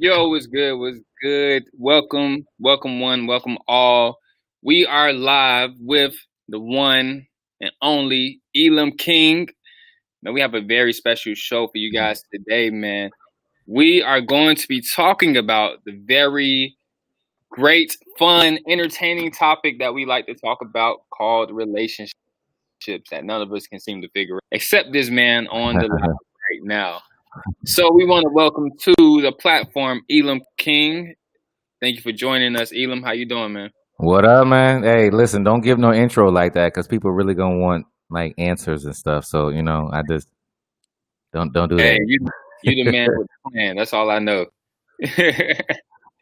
Yo, what's good? What's good? Welcome, welcome one, welcome all. We are live with the one and only Elam King. Now we have a very special show for you guys today, man. We are going to be talking about the very great, fun, entertaining topic that we like to talk about called relationships that none of us can seem to figure out, except this man on the line right now. So we want to welcome to the platform Elam King. Thank you for joining us, Elam. How you doing, man? What up, man? Hey, listen, don't give no intro like that because people really gonna want like answers and stuff. So I just don't do Hey, that, you the man with the plan. That's all I know.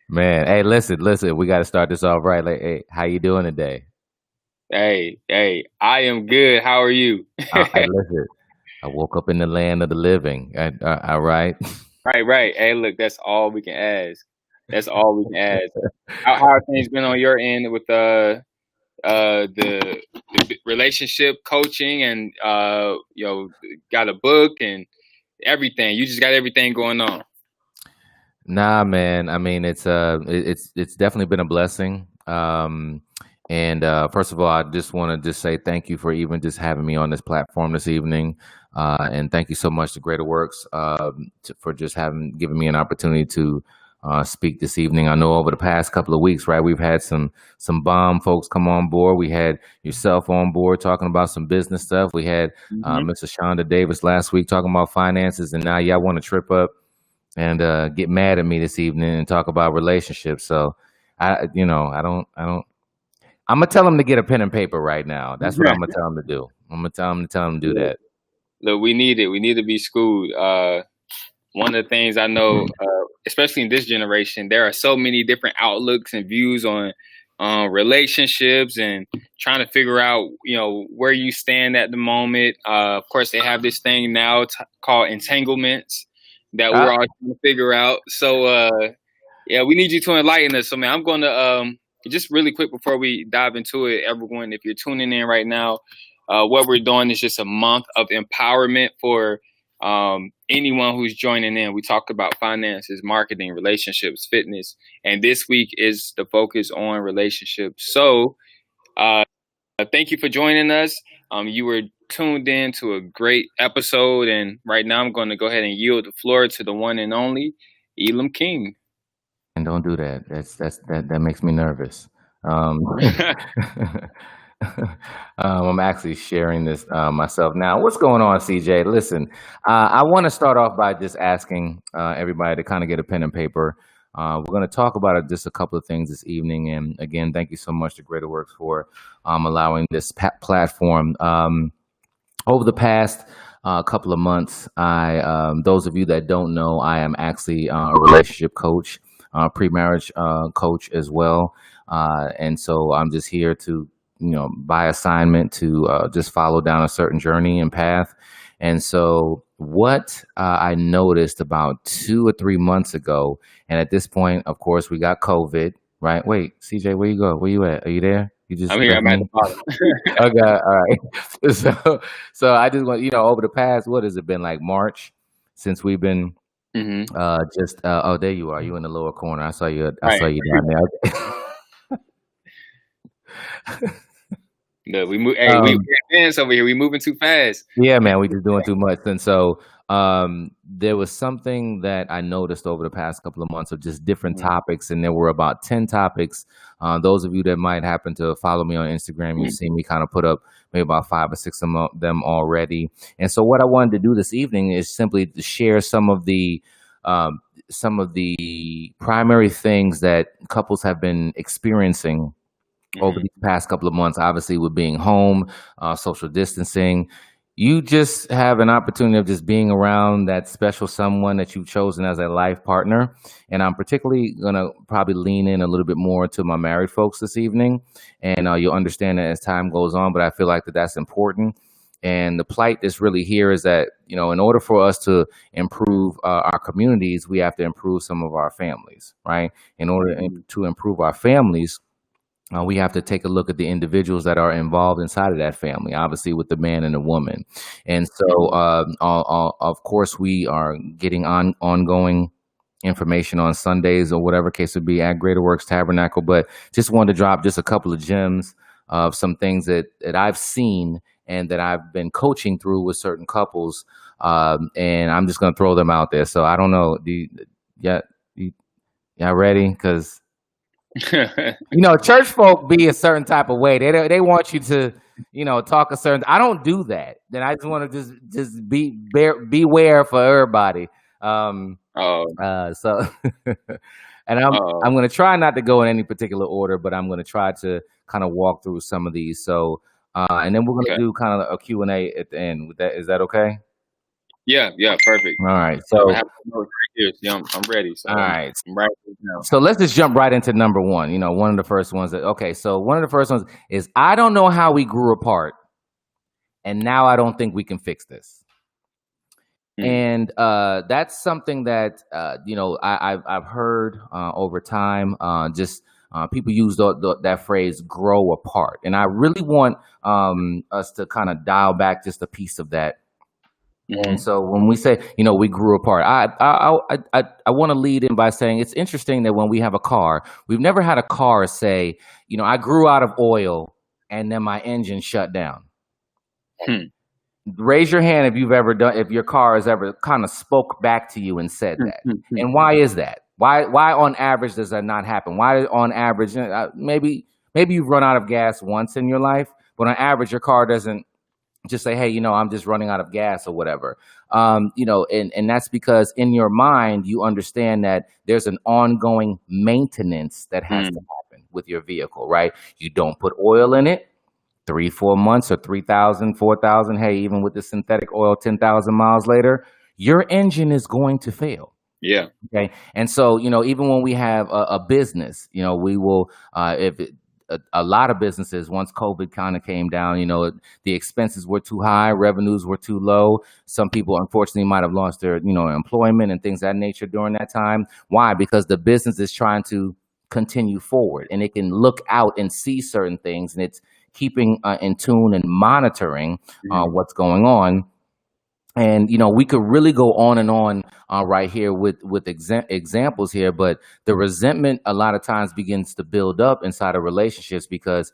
man. Hey, listen, we got to start this off right. Like, hey, how you doing today? Hey, I am good. How are you? Hey, listen, I woke up in the land of the living. All right. Right. Hey, look, that's all we can ask. That's all we can ask. How have things been on your end with the relationship coaching and got a book and everything. You just got everything going on. Nah, man. I mean, it's definitely been a blessing. And first of all, I just want to just say thank you for even just having me on this platform this evening. And thank you so much to Greater Works for just giving me an opportunity to speak this evening. I know over the past couple of weeks, right, we've had some bomb folks come on board. We had yourself on board talking about some business stuff. We had Mm-hmm. Mr. Shonda Davis last week talking about finances, and now y'all want to trip up and get mad at me this evening and talk about relationships. So I don't. I'm gonna tell them to get a pen and paper right now. That's what I'm gonna tell them to do. I'm gonna tell them to do that. Look, we need it. We need to be schooled. One of the things I know, especially in this generation, there are so many different outlooks and views on relationships and trying to figure out, where you stand at the moment. Of course, they have this thing now called entanglements that we're Ah, all trying to figure out. So, yeah, we need you to enlighten us. So, man, I'm going to just really quick before we dive into it, everyone, if you're tuning in right now, what we're doing is just a month of empowerment for anyone who's joining in. We talk about finances, marketing, relationships, fitness, and this week is the focus on relationships. So, thank you for joining us. You were tuned in to a great episode, and right now I'm going to go ahead and yield the floor to the one and only Elam King. and don't do that. That makes me nervous. Um, I'm actually sharing this myself now. What's going on, CJ? Listen, I want to start off by just asking everybody to kind of get a pen and paper. We're going to talk about just a couple of things this evening. And again, thank you so much to Greater Works for allowing this platform. Over the past couple of months, those of you that don't know, I am actually a relationship coach, pre-marriage coach as well. And so I'm just here to, by assignment to just follow down a certain journey and path. And so what I noticed about 2 or 3 months ago, and at this point, of course, we got COVID, right? Wait, CJ, where you go? Where you at? Are you there? You just I'm here. left I'm at me? the bottom. Okay, all right. So I just want over the past, what has it been, like March, since we've been Hmm. just oh, there you are. You in the lower corner. I saw you. I Right. saw you down there. Okay. Look, we move. Hey, we Um, advance over here. We moving too fast. Yeah, man, we just doing too much. And so there was something that I noticed over the past couple of months of just different Mhm. topics, and there were about 10 topics. Those of you that might happen to follow me on Instagram, you've seen me kind of put up maybe about 5 or 6 of them already. And so what I wanted to do this evening is simply to share um, some of the primary things that couples have been experiencing over Mhm. these past couple of months, obviously with being home, social distancing. You just have an opportunity of just being around that special someone that you've chosen as a life partner. And I'm particularly going to probably lean in a little bit more to my married folks this evening. And you'll understand that as time goes on, but I feel like that's important. And the plight that's really here is that, in order for us to improve our communities, we have to improve some of our families, right? In order to improve our families, we have to take a look at the individuals that are involved inside of that family, obviously with the man and the woman. And so, Mhm. of course, we are getting ongoing. information on Sundays or whatever case would be at Greater Works Tabernacle. But just wanted to drop just a couple of gems of some things that I've seen and that I've been coaching through with certain couples. And I'm just going to throw them out there. So I don't know. Y'all ready? Because church folk be a certain type of way. They want you to, talk a certain. I don't do that. Then I just want to just beware for everybody. So, and I'm going to try not to go in any particular order, but I'm going to try to kind of walk through some of these. So, and then we're going to do kind of a Q&A at the end. With that, is that okay? Yeah, perfect. All right, so I have I'm ready. So all right, I'm right now. So let's just jump right into number one. One of the first ones so one of the first ones is, I don't know how we grew apart, and now I don't think we can fix this. And that's something that I've heard over time. People use that phrase, grow apart, and I really want us to kind of dial back just a piece of that. And so when we say, we grew apart, I want to lead in by saying it's interesting that when we have a car, we've never had a car say, I grew out of oil and then my engine shut down. Raise your hand if your car has ever kind of spoke back to you and said that. And why is that? Why on average does that not happen? Why on average, maybe you've run out of gas once in your life, but on average your car doesn't just say, hey, I'm just running out of gas or whatever. And that's because in your mind, you understand that there's an ongoing maintenance that has to happen with your vehicle, right? You don't put oil in it 3-4 months or 3,000, 4,000. Hey, even with the synthetic oil, 10,000 miles later, your engine is going to fail. Yeah. Okay. And so, even when we have a business, we will, a lot of businesses, once COVID kind of came down, the expenses were too high, revenues were too low. Some people, unfortunately, might have lost their, employment and things of that nature during that time. Why? Because the business is trying to continue forward, and it can look out and see certain things, and it's keeping in tune and monitoring what's going on. And, we could really go on and on right here with examples here, but the resentment a lot of times begins to build up inside of relationships because,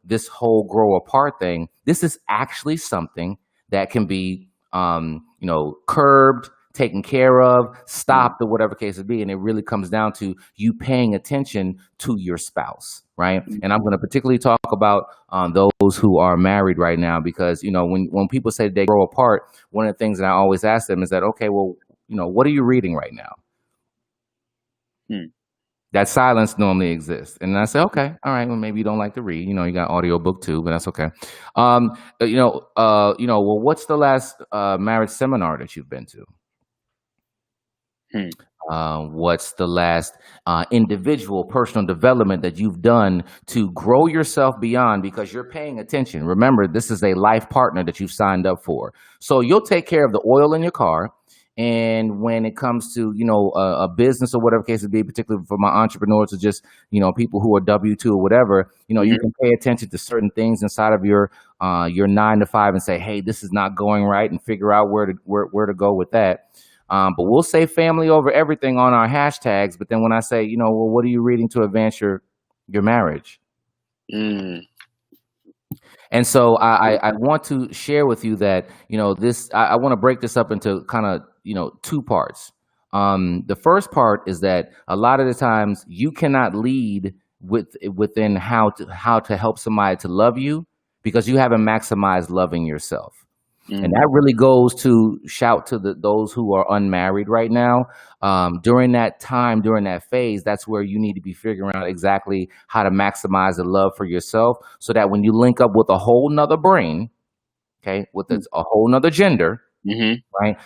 this whole grow apart thing, this is actually something that can be, curbed, taken care of, stopped, or whatever case it be. And it really comes down to you paying attention to your spouse, right? And I'm going to particularly talk about those who are married right now, because, when people say they grow apart, one of the things that I always ask them is that, okay, well, what are you reading right now? That silence normally exists. And I say, okay, all right, well, maybe you don't like to read, you got audiobook too, but that's okay. Well, what's the last marriage seminar that you've been to? What's the last individual personal development that you've done to grow yourself beyond, because you're paying attention? Remember, this is a life partner that you've signed up for. So you'll take care of the oil in your car. And when it comes to, a business or whatever case it be, particularly for my entrepreneurs or just, people who are W-2 or whatever, you can pay attention to certain things inside of your 9 to 5 and say, hey, this is not going right, and figure out where to go with that. But we'll say family over everything on our hashtags. But then when I say, well, what are you reading to advance your marriage? And so I want to share with you that, I want to break this up into kind of, 2 parts. The first part is that a lot of the times you cannot lead within how to help somebody to love you because you haven't maximized loving yourself. And that really goes to shout to those who are unmarried right now. During that time, during that phase, that's where you need to be figuring out exactly how to maximize the love for yourself, so that when you link up with a whole nother brain, okay, with a whole nother gender, right,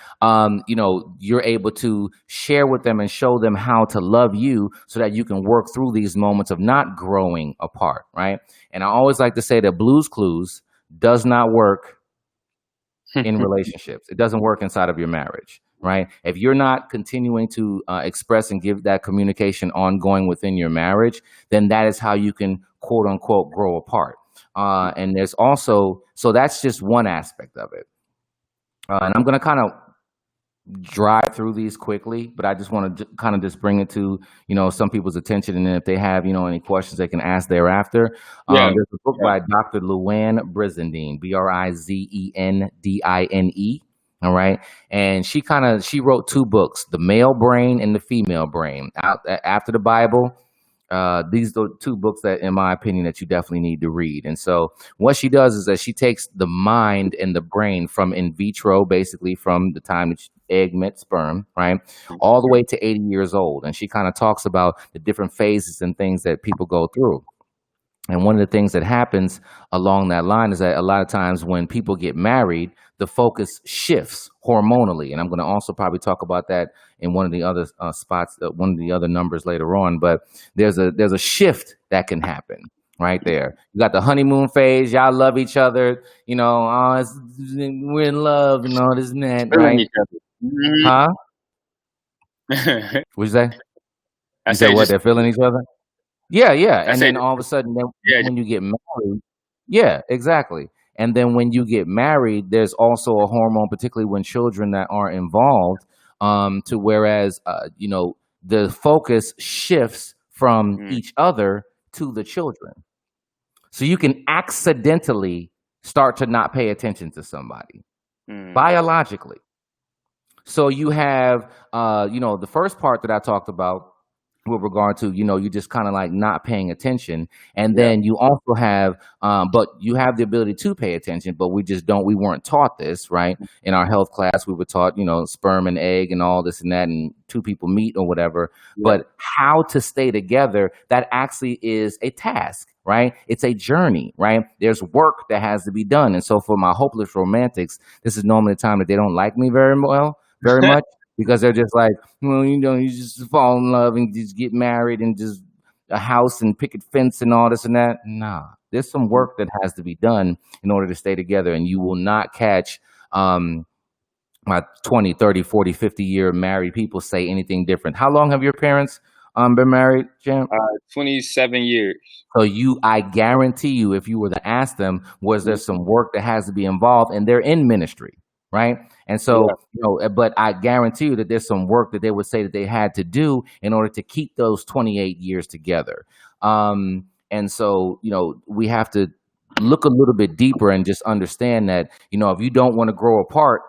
you're able to share with them and show them how to love you, so that you can work through these moments of not growing apart, right? And I always like to say that Blue's Clues does not work in relationships. It doesn't work inside of your marriage, right? If you're not continuing to express and give that communication ongoing within your marriage, then that is how you can, quote unquote, grow apart. And there's also, so that's just one aspect of it. And I'm going to kind of drive through these quickly, but I just want to kind of just bring it to, some people's attention. And then if they have, any questions they can ask thereafter. Yeah. There's a book by Dr. Luann Brizendine, Brizendine. All right. And she wrote two books, The Male Brain and The Female Brain, out after the Bible. These are two books that, in my opinion, that you definitely need to read. And so what she does is that she takes the mind and the brain from in vitro, basically from the time that egg met sperm, right, all the way to 80 years old. And she kind of talks about the different phases and things that people go through. And one of the things that happens along that line is that a lot of times when people get married, the focus shifts hormonally. And I'm going to also probably talk about that in one of the other spots, one of the other numbers later on. But there's a shift that can happen right there. You got the honeymoon phase. Y'all love each other. We're in love and all this and that, right? Huh? What'd you say? You said what? They're feeling each other? Yeah. And then all of a sudden, when you get married, yeah, exactly. And then when you get married, there's also a hormone, particularly when children that are involved, to whereas, the focus shifts from each other to the children. So you can accidentally start to not pay attention to somebody biologically. So you have, the first part that I talked about with regard to, you just kind of like not paying attention. And then you also have, but you have the ability to pay attention, but we weren't taught this, right? In our health class, we were taught, sperm and egg and all this and that, and two people meet or whatever. Yeah. But how to stay together, that actually is a task, right? It's a journey, right? There's work that has to be done. And so for my hopeless romantics, this is normally the time that they don't like me very much. Because they're just like, well, you just fall in love and just get married and just a house and picket fence and all this and that. Nah, there's some work that has to be done in order to stay together. And you will not catch my 20, 30, 40, 50-year married people say anything different. How long have your parents been married, Jim? 27 years. So I guarantee you, if you were to ask them, was there some work that has to be involved? And they're in ministry. Right. And so, but I guarantee you that there's some work that they would say that they had to do in order to keep those 28 years together. And so, we have to look a little bit deeper and just understand that, if you don't want to grow apart,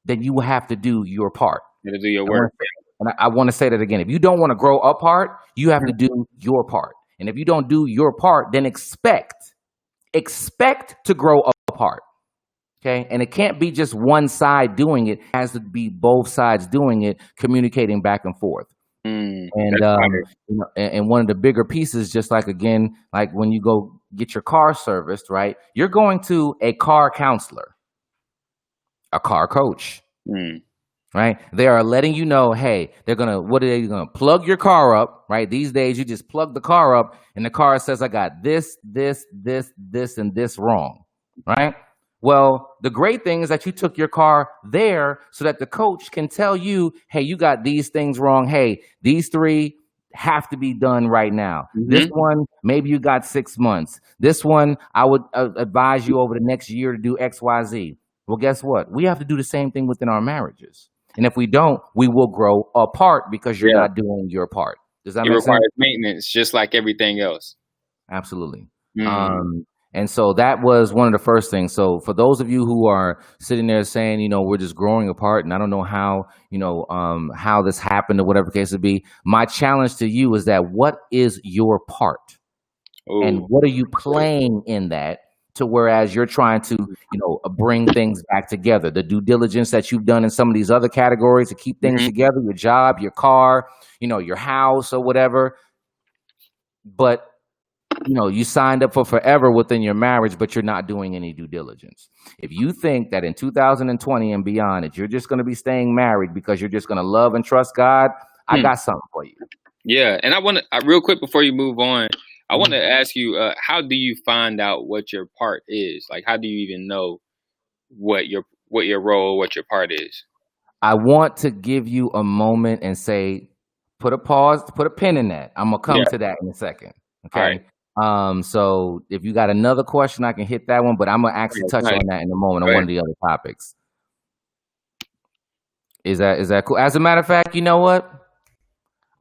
then you have to do your part. You have to do your work. And I want to say that again. If you don't want to grow apart, you have to do your part. And if you don't do your part, then expect to grow apart. Okay. And it can't be just one side doing it. It has to be both sides doing it, communicating back and forth. And one of the bigger pieces, just like, again, like when you go get your car serviced, right? You're going to a car counselor, a car coach, right? They are letting you know, hey, they're going to plug your car up, right? These days, you just plug the car up and the car says, I got this, and this wrong, right? Well, the great thing is that you took your car there so that the coach can tell you, hey, you got these things wrong. Hey, these 3 have to be done right now. This one, maybe you got 6 months. This one, I would advise you over the next year to do X, Y, Z. Well, guess what? We have to do the same thing within our marriages. And if we don't, we will grow apart because you're not doing your part. Does that make sense? It requires maintenance, just like everything else. Absolutely. And so that was one of the first things. So for those of you who are sitting there saying, we're just growing apart and I don't know how, how this happened or whatever case it be, my challenge to you is that what is your part? Ooh. And what are you playing in that to whereas you're trying to, bring things back together? The due diligence that you've done in some of these other categories to keep things together, your job, your car, your house or whatever. But you signed up for forever within your marriage, but you're not doing any due diligence. If you think that in 2020 and beyond, that you're just going to be staying married because you're just going to love and trust God, I got something for you. Yeah. And I want to, real quick before you move on, I want to ask you, how do you find out what your part is? Like, how do you even know what your role, what your part is? I want to give you a moment and say, put a pause, put a pin in that. I'm going to come to that in a second. Okay. All right. So if you got another question, I can hit that one, but I'm gonna actually touch on that in a moment on one of the other topics. Is that cool? As a matter of fact, you know what?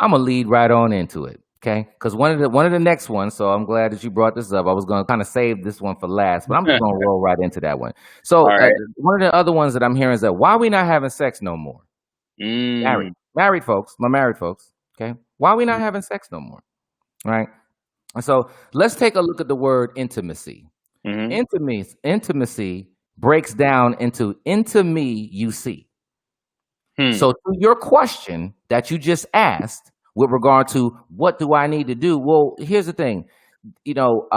I'm gonna lead right on into it. Okay, because one of the next ones. So I'm glad that you brought this up. I was gonna kind of save this one for last, but I'm just gonna roll right into that one. So All right. one of the other ones that I'm hearing is that why we not having sex no more? Married folks, my married folks. Okay, why we not having sex no more? Right. And so let's take a look at the word intimacy. Intimacy breaks down into me you see. So to your question that you just asked with regard to what do I need to do? Well, here's the thing. You know,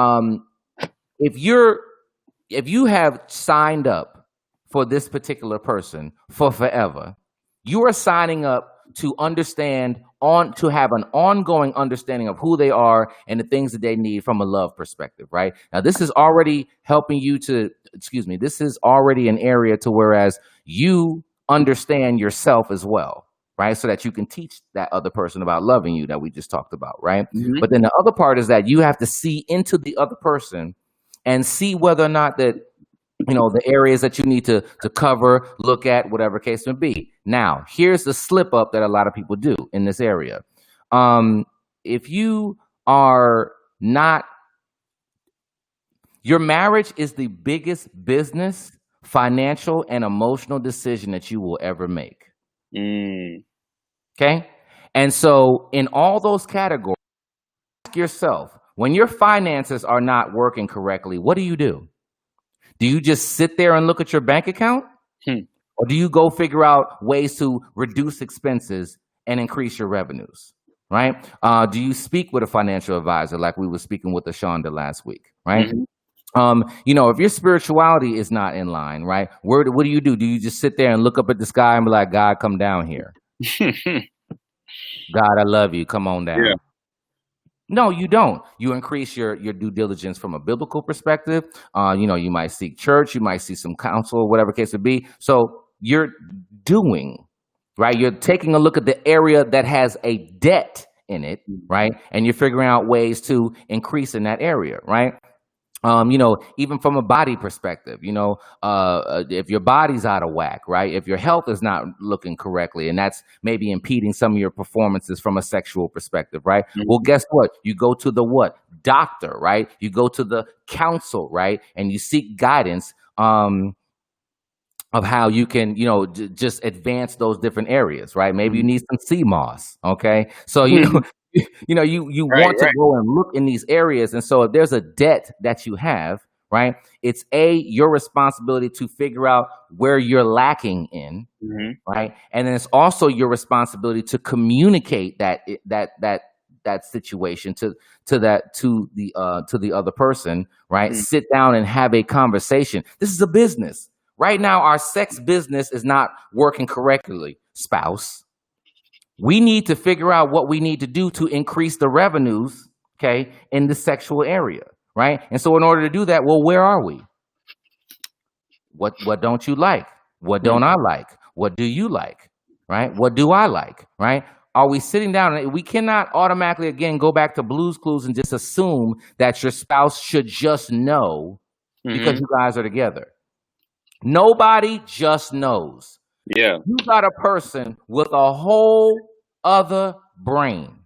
if you have signed up for this particular person for forever, you are signing up to to have an ongoing understanding of who they are and the things that they need from a love perspective, right? Now, this is already helping you this is already an area to whereas you understand yourself as well, right? So that you can teach that other person about loving you that we just talked about, right? But then the other part is that you have to see into the other person and see whether or not that, the areas that you need to cover, look at, whatever case may be. Now, here's the slip up that a lot of people do in this area. If you are not, your marriage is the biggest business, financial, and emotional decision that you will ever make. Okay? And so in all those categories, ask yourself, when your finances are not working correctly, what do? Do you just sit there and look at your bank account? Or do you go figure out ways to reduce expenses and increase your revenues, right? Do you speak with a financial advisor like we were speaking with Ashonda last week, right? If your spirituality is not in line, right? What do you do? Do you just sit there and look up at the sky and be like, God, come down here? God, I love you. Come on down. Yeah. No, you don't. You increase your due diligence from a biblical perspective. You might seek church, you might see some counsel, whatever case it be. So you're doing, right? You're taking a look at the area that has a debt in it, right? And you're figuring out ways to increase in that area, right? Even from a body perspective, if your body's out of whack, right? If your health is not looking correctly, and that's maybe impeding some of your performances from a sexual perspective, right? Well, guess what? You go to the doctor, right? You go to the counsel, right? And you seek guidance of how you can, just advance those different areas, right? Maybe you need some sea moss, okay? So, you want to go and look in these areas. And so if there's a debt that you have, right, it's your responsibility to figure out where you're lacking in, right? And then it's also your responsibility to communicate that situation to the other person, right? Sit down and have a conversation. This is a business. Right now, our sex business is not working correctly, spouse. We need to figure out what we need to do to increase the revenues, okay, in the sexual area, right? And so in order to do that, well, where are we? What don't you like? What don't I like? What do you like, right? What do I like, right? Are we sitting down? We cannot automatically, again, go back to Blue's Clues and just assume that your spouse should just know because you guys are together. Nobody just knows. Yeah. You got a person with a whole other brain.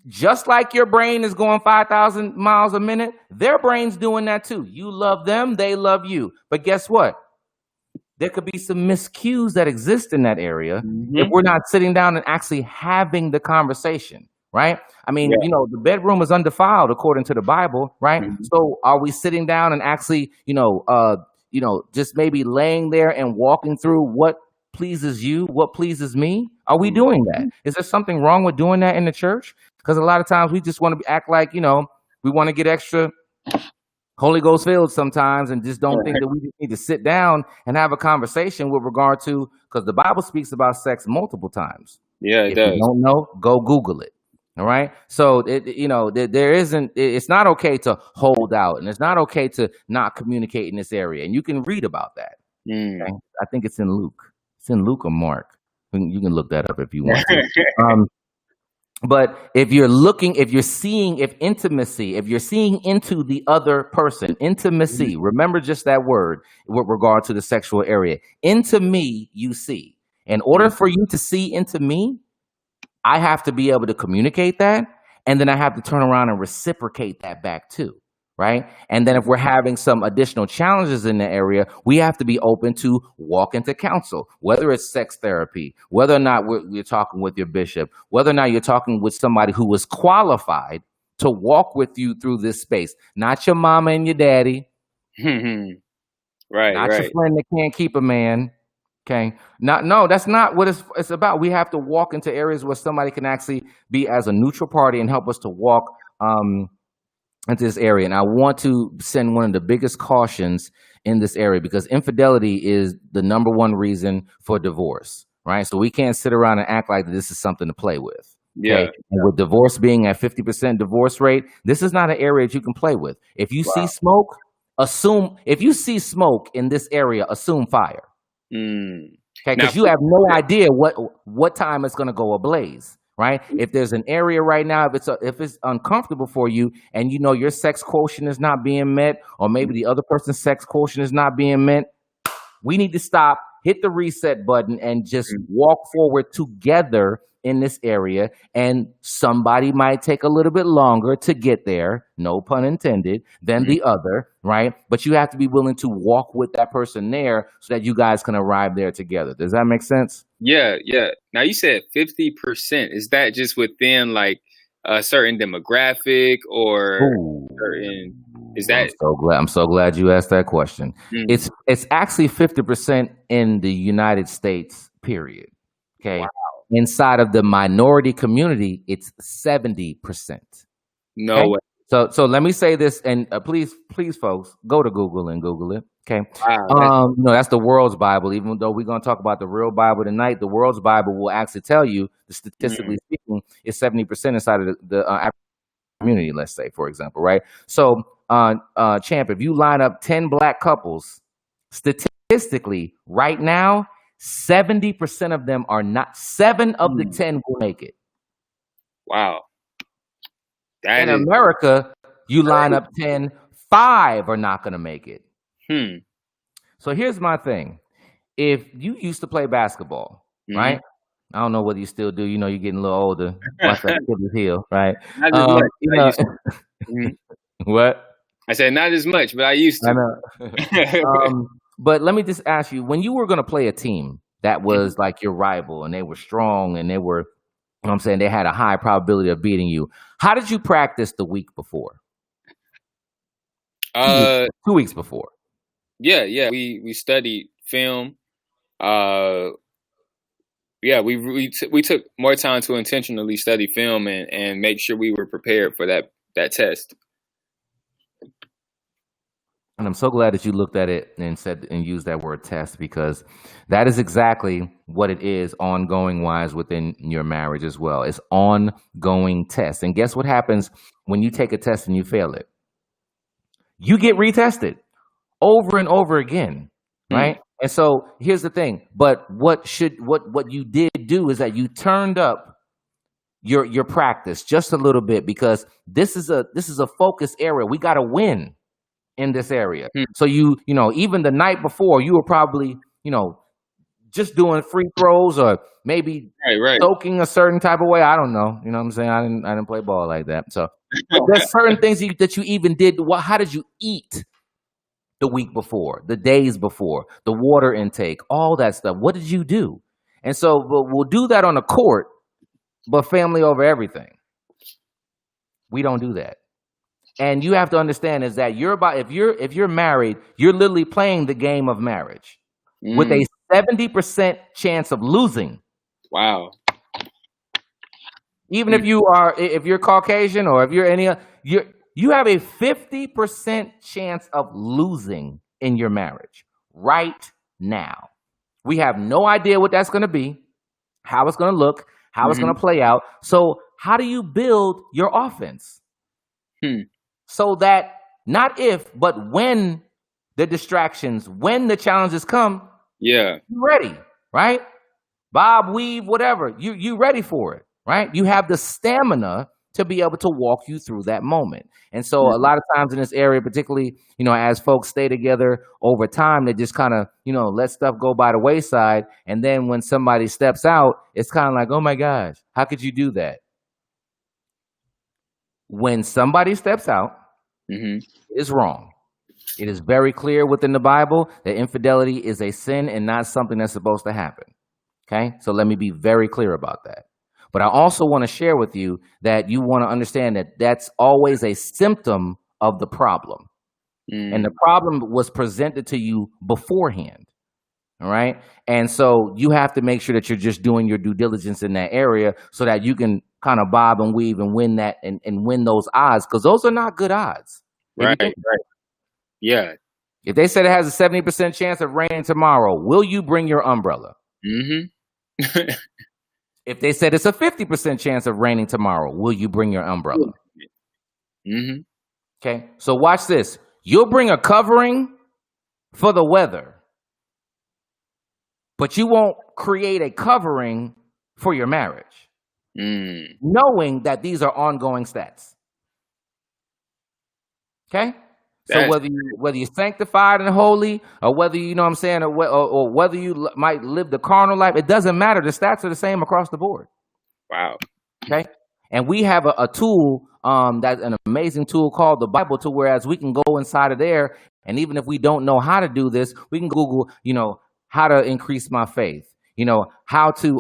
Just like your brain is going 5,000 miles a minute, their brain's doing that too. You love them, they love you. But guess what? There could be some miscues that exist in that area if we're not sitting down and actually having the conversation, right? I mean, the bedroom is undefiled according to the Bible, right? So are we sitting down and actually, just maybe laying there and walking through what pleases you, what pleases me? Are we doing that? Is there something wrong with doing that in the church? Because a lot of times we just want to act like, we want to get extra Holy Ghost filled sometimes and just don't think that we just need to sit down and have a conversation with regard to, because the Bible speaks about sex multiple times. Yeah, it if does. you don't know, go Google it. All right. So, it's not okay to hold out and it's not okay to not communicate in this area. And you can read about that. Okay? I think it's in Luke. It's in Luke or Mark. You can look that up if you want to. But if you're seeing into the other person, intimacy, remember just that word with regard to the sexual area. Into me, you see. In order for you to see into me, I have to be able to communicate that. And then I have to turn around and reciprocate that back too. Right. And then if we're having some additional challenges in the area, we have to be open to walk into counsel, whether it's sex therapy, whether or not you're talking with your bishop, whether or not you're talking with somebody who is qualified to walk with you through this space, not your mama and your daddy, Right, not right. your friend that can't keep a man. Okay. No, that's not what it's about. We have to walk into areas where somebody can actually be as a neutral party and help us to walk into this area. And I want to send one of the biggest cautions in this area, because infidelity is the number one reason for divorce, right? So we can't sit around and act like this is something to play with. Yeah. Okay? And with divorce being at 50% divorce rate, this is not an area that you can play with. If you see smoke, if you see smoke in this area, assume fire. Mm. Okay, because you have no idea what time it's going to go ablaze. Right? If there's an area right now, if it's uncomfortable for you, and you know your sex quotient is not being met, or maybe the other person's sex quotient is not being met, we need to stop, hit the reset button, and just walk forward together in this area. And somebody might take a little bit longer to get there, no pun intended, than the other, right? But you have to be willing to walk with that person there so that you guys can arrive there together. Does that make sense? Yeah, yeah. Now you said 50%. Is that just within like a certain demographic, or certain? Is that? I'm so glad you asked that question. It's actually 50% in the United States, period. Okay. Wow. Inside of the minority community, it's 70%. No okay? way. So let me say this, and please, folks, go to Google and Google it. Okay. Wow, that's the World's Bible. Even though we're going to talk about the real Bible tonight, the World's Bible will actually tell you, statistically speaking, is 70% inside of the African community, let's say, for example, right? So, Champ, if you line up 10 black couples, statistically, right now, 70% of them are not. 7 of the 10 will make it. Wow. In America, you line up 10, 5 are not going to make it. So here's my thing. If you used to play basketball, right? I don't know whether you still do. You know, you're getting a little older. Watch that Achilles heel, right? What? I said not as much, but I used to. I know. But let me just ask you, when you were going to play a team that was like your rival, and they were strong, and they were, you know what I'm saying, they had a high probability of beating you, how did you practice the week before? 2 weeks before. Yeah. We studied film. We took more time to intentionally study film and make sure we were prepared for that test. And I'm so glad that you looked at it and said and used that word test, because that is exactly what it is ongoing wise within your marriage as well. It's ongoing test. And guess what happens when you take a test and you fail it? You get retested over and over again, right? And so here's the thing. But what you did do is that you turned up your practice just a little bit, because this is a focus area. We got to win in this area. So you know, even the night before, you were probably, just doing free throws, or maybe soaking a certain type of way. I don't know. You know what I'm saying? I didn't play ball like that. So there's certain things that you even did. How did you eat the week before, the days before, the water intake, all that stuff? What did you do? And so we'll do that on the court, but family over everything. We don't do that. And you have to understand is that if you're married, you're literally playing the game of marriage with a 70% chance of losing. Wow. Even if you're Caucasian, or if you're you have a 50% chance of losing in your marriage right now. We have no idea what that's going to be, how it's going to look, how it's going to play out. So how do you build your offense? So that not if, but when the distractions, when the challenges come, you're ready, right? Bob, weave, whatever. You ready for it, right? You have the stamina to be able to walk you through that moment. And so a lot of times in this area, particularly, as folks stay together over time, they just kind of, let stuff go by the wayside. And then when somebody steps out, it's kind of like, oh my gosh, how could you do that? When somebody steps out, it's wrong. It is very clear within the Bible that infidelity is a sin and not something that's supposed to happen. Okay, so let me be very clear about that. But I also want to share with you that you want to understand that that's always a symptom of the problem. And the problem was presented to you beforehand. All right. And so you have to make sure that you're just doing your due diligence in that area so that you can kind of bob and weave and win that and win those odds, because those are not good odds. Right. Yeah. If they said it has a 70% chance of raining tomorrow, will you bring your umbrella? If they said it's a 50% chance of raining tomorrow, will you bring your umbrella? Okay, so watch this. You'll bring a covering for the weather, but you won't create a covering for your marriage, knowing that these are ongoing stats. Okay? So whether you're sanctified and holy, or whether or whether you might live the carnal life, it doesn't matter. The stats are the same across the board. Wow. Okay, and we have a tool that's an amazing tool called the Bible, to whereas we can go inside of there, and even if we don't know how to do this, we can Google, how to increase my faith, how to,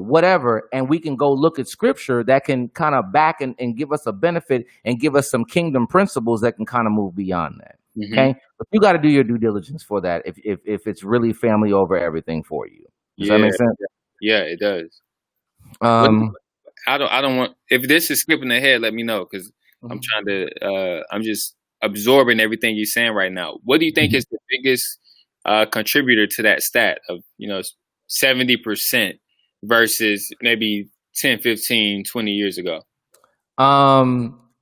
whatever, and we can go look at scripture that can kind of back and give us a benefit and give us some kingdom principles that can kind of move beyond that. Okay, but you got to do your due diligence for that if it's really family over everything for you. Does that make sense? Yeah, it does. I don't want, if this is skipping ahead, let me know, because I'm trying to I'm just absorbing everything you're saying right now. What do you think is the biggest contributor to that stat of 70% versus maybe 10, 15, 20 years ago?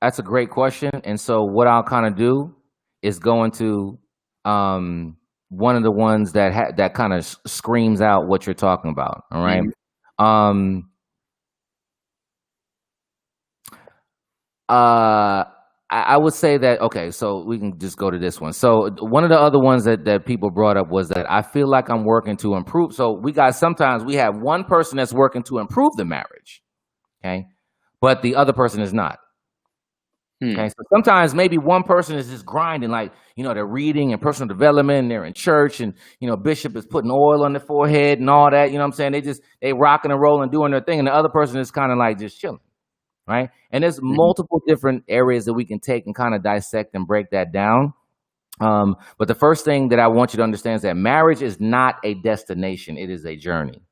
That's a great question. And so what I'll kind of do is go into one of the ones that kind of screams out what you're talking about. All right. I would say that, okay, so we can just go to this one. So one of the other ones that people brought up was that I feel like I'm working to improve. So sometimes we have one person that's working to improve the marriage, okay, but the other person is not. Okay, so sometimes maybe one person is just grinding, like, they're reading and personal development, and they're in church, and, Bishop is putting oil on their forehead and all that, what I'm saying? They rocking and rolling, doing their thing, and the other person is kind of like just chilling. Right. And there's multiple different areas that we can take and kind of dissect and break that down. But the first thing that I want you to understand is that marriage is not a destination. It is a journey.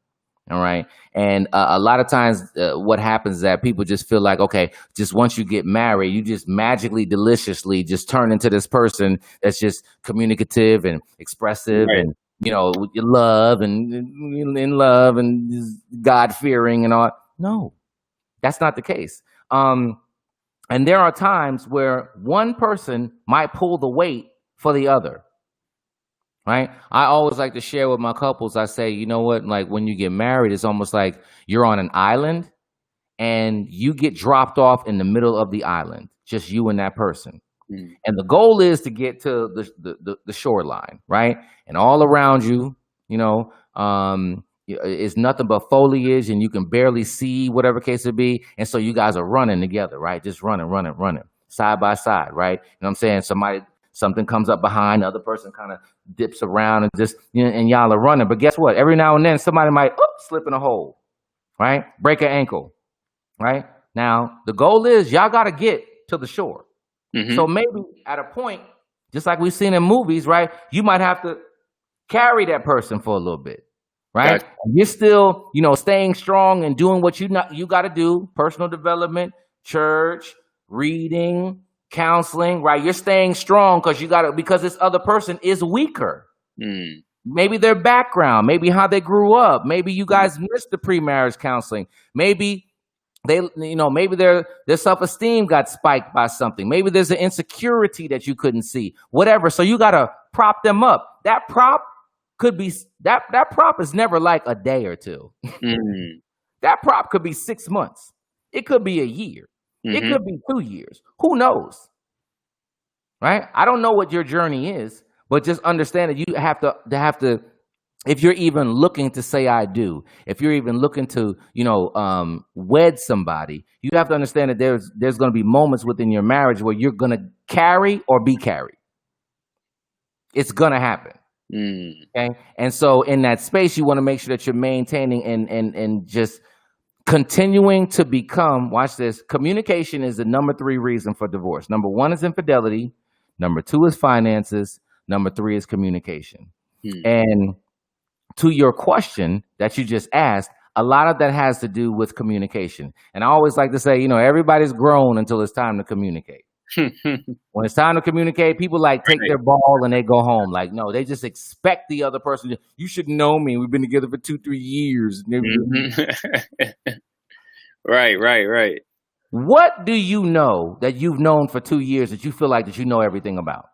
All right. And a lot of times what happens is that people just feel like, okay, just once you get married, you just magically, deliciously just turn into this person that's just communicative and expressive and, with your love and in love and God fearing and all. No. That's not the case. And there are times where one person might pull the weight for the other, right? I always like to share with my couples. I say, you know what? Like when you get married, it's almost like you're on an island and you get dropped off in the middle of the island, just you and that person. And the goal is to get to the shoreline, right? And all around you, is nothing but foliage, and you can barely see, whatever case it be. And so you guys are running together, right? Just running, side by side, right? You know what I'm saying? Something comes up behind, the other person kind of dips around and just, and y'all are running. But guess what? Every now and then somebody might slip in a hole, right? Break an ankle, right? Now, the goal is y'all got to get to the shore. So maybe at a point, just like we've seen in movies, right? You might have to carry that person for a little bit. Right? You're still, staying strong and doing what you got to do, personal development, church, reading, counseling, right? You're staying strong because this other person is weaker. Maybe their background, maybe how they grew up. Maybe you guys missed the pre-marriage counseling. Maybe maybe their self-esteem got spiked by something. Maybe there's an insecurity that you couldn't see, whatever. So you got to prop them up. That prop could be that prop is never like a day or two. That prop could be 6 months. It could be a year. It Mm-hmm. could be 2 years. Who knows? Right? I don't know what your journey is, but just understand that you have to if you're even looking to say I do, if you're even looking to, wed somebody, you have to understand that there's going to be moments within your marriage where you're going to carry or be carried. It's going to happen. Okay? And so in that space, you want to make sure that you're maintaining and just continuing to become, watch this, communication is the number 3 reason for divorce. Number 1 is infidelity. Number 2 is finances. Number 3 is communication. And to your question that you just asked, a lot of that has to do with communication. And I always like to say, everybody's grown until it's time to communicate. When it's time to communicate, people take their ball and they go home. Like, no, they just expect the other person. You should know me. We've been together for 2-3 years. Right. What do you know that you've known for 2 years that you feel like that you know everything about?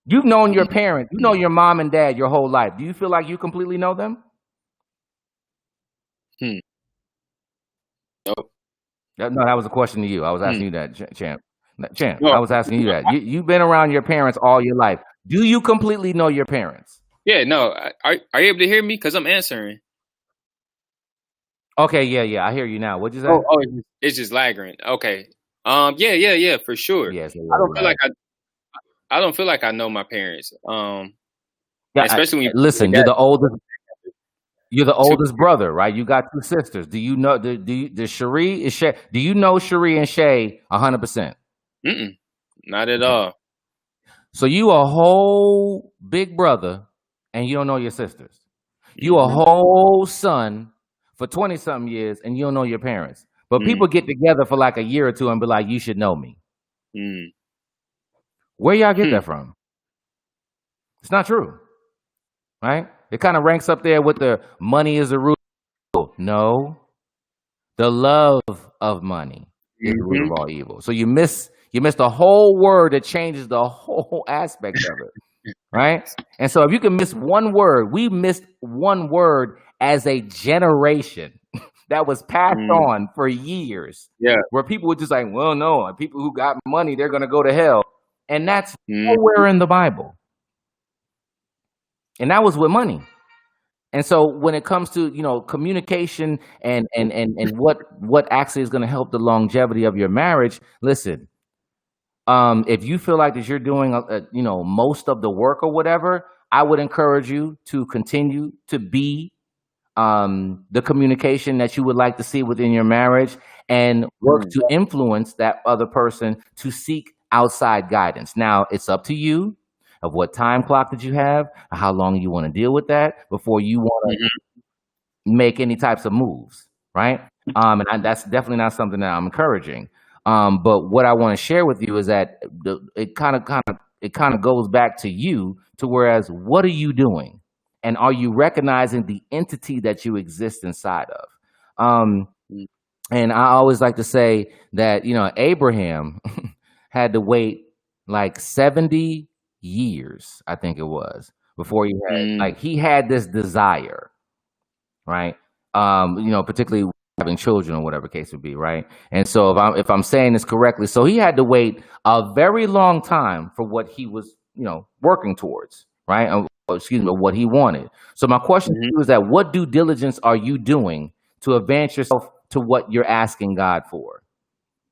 You've known your parents. You know your mom and dad your whole life. Do you feel like you completely know them? Nope. No, that was a question to you. I was asking you that, Champ. Champ, No. I was asking you that. You've been around your parents all your life. Do you completely know your parents? Yeah, no. Are you able to hear me? Because I'm answering. Okay, yeah. I hear you now. What'd you say? Oh, it's just lagging. Okay. Yeah, for sure. Yes, I don't feel like I know my parents. Yeah, especially when listen, you're the oldest. You're the oldest brother, right? You got 2 sisters. Do you know? Do Cherie is Shay? Do you know Cherie and Shay 100%? Not at all. So you a whole big brother, and you don't know your sisters. You a whole son for 20-something years, and you don't know your parents. But people get together for like a year or two and be like, "You should know me." Where y'all get that from? It's not true, right? It kind of ranks up there with the money is the root. No, the love of money is the root of all evil. So you missed a whole word that changes the whole aspect of it, right? And so if you can miss one word, we missed one word as a generation that was passed on for years. Yeah, where people were just like, well, no, people who got money, they're going to go to hell. And that's nowhere in the Bible. And that was with money. And so when it comes to, communication and what actually is going to help the longevity of your marriage, listen, if you feel like that you're doing, most of the work or whatever, I would encourage you to continue to be the communication that you would like to see within your marriage and work to influence that other person to seek outside guidance. Now, it's up to you of what time clock that you have, how long you want to deal with that before you want to make any types of moves, right? And that's definitely not something that I'm encouraging. But what I want to share with you is that it kind of goes back to you to whereas what are you doing? And are you recognizing the entity that you exist inside of? And I always like to say that, Abraham had to wait like 70 years, I think it was, before he had he had this desire, right? Particularly having children or whatever case would be, right? And so if I'm saying this correctly, so he had to wait a very long time for what he was, working towards, right? What he wanted. So my question to you is that what due diligence are you doing to advance yourself to what you're asking God for?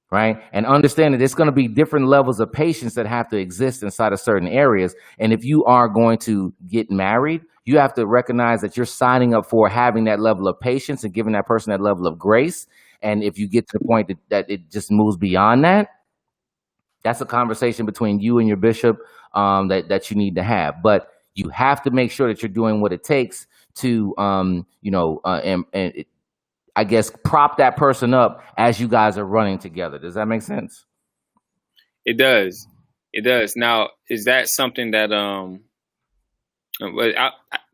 Right? And understand that it's going to be different levels of patience that have to exist inside of certain areas. And if you are going to get married, you have to recognize that you're signing up for having that level of patience and giving that person that level of grace. And if you get to the point that it just moves beyond that, that's a conversation between you and your bishop that you need to have. But you have to make sure that you're doing what it takes to, I guess, prop that person up as you guys are running together. Does that make sense? It does. Now, is that something that go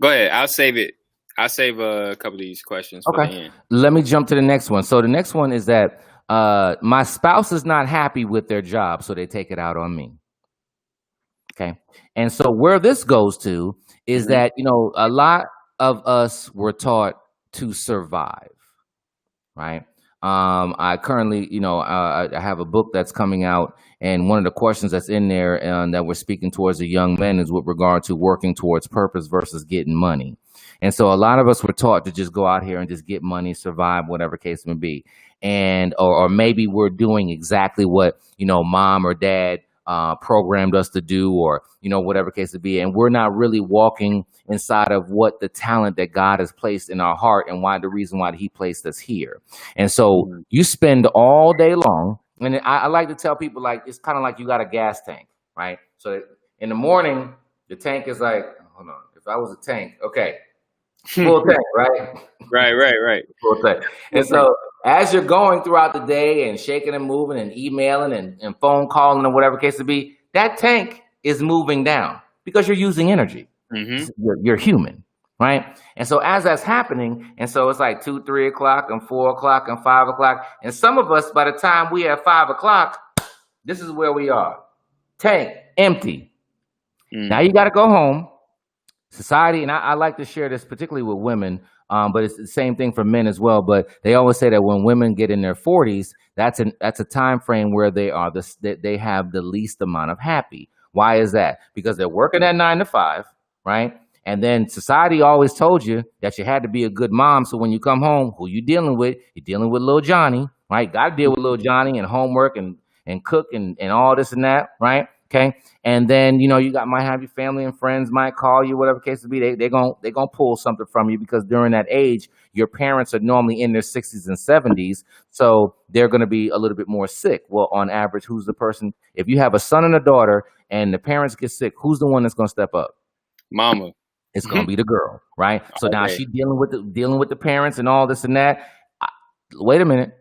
ahead. I'll save it. I'll save a couple of these questions for the end. Let me jump to the next one. So the next one is that my spouse is not happy with their job, so they take it out on me. Okay. And so where this goes to is that, a lot of us were taught to survive. Right. I currently, I have a book that's coming out, and one of the questions that's in there that we're speaking towards the young men is with regard to working towards purpose versus getting money. And so a lot of us were taught to just go out here and just get money, survive, whatever case may be. And or maybe we're doing exactly what, mom or dad programmed us to do, or, whatever case it be. And we're not really walking inside of what the talent that God has placed in our heart and why the reason why he placed us here. And so you spend all day long. And I like to tell people, like, it's kind of like you got a gas tank, right? So in the morning, the tank is like, hold on, if I was a tank, okay, full tank, right? Right. Full tank. And so as you're going throughout the day and shaking and moving and emailing and phone calling or whatever case it be, that tank is moving down because you're using energy. Mm-hmm. You're human, right? And so as that's happening, and so it's like 2, 3 o'clock and 4 o'clock and 5 o'clock. And some of us, by the time we have 5 o'clock, this is where we are. Tank empty. Now you got to go home. Society, and I like to share this particularly with women, but it's the same thing for men as well. But they always say that when women get in their 40s, that's a time frame where they have the least amount of happy. Why is that? Because they're working at 9 to 5, right? And then society always told you that you had to be a good mom. So when you come home, who you dealing with? You're dealing with little Johnny, right? Got to deal with little Johnny and homework and cook and all this and that, right? Okay. And then, you might have your family and friends might call you, whatever case it be. They're going to pull something from you because during that age, your parents are normally in their 60s and 70s. So they're going to be a little bit more sick. Well, on average, who's the person? If you have a son and a daughter and the parents get sick, who's the one that's going to step up? Mama. It's going to be the girl, right? So now she's dealing with the parents and all this and that. Wait a minute.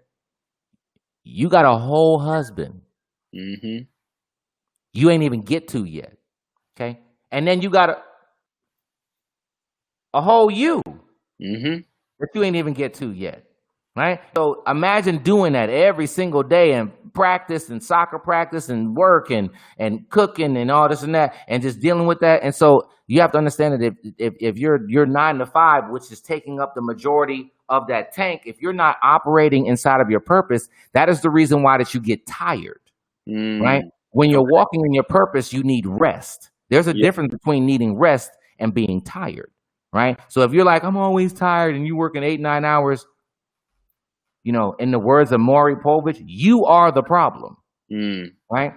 You got a whole husband. Mm-hmm. You ain't even get to yet, okay? And then you got a whole you that you ain't even get to yet, right? So imagine doing that every single day and practice and soccer practice and work and cooking and all this and that and just dealing with that. And so you have to understand that if you're 9 to 5, which is taking up the majority of that tank, if you're not operating inside of your purpose, that is the reason why that you get tired, right? When you're walking in your purpose, you need rest. There's a difference between needing rest and being tired, right? So if you're like, I'm always tired and you working 8, 9 hours, in the words of Maury Povich, you are the problem, right?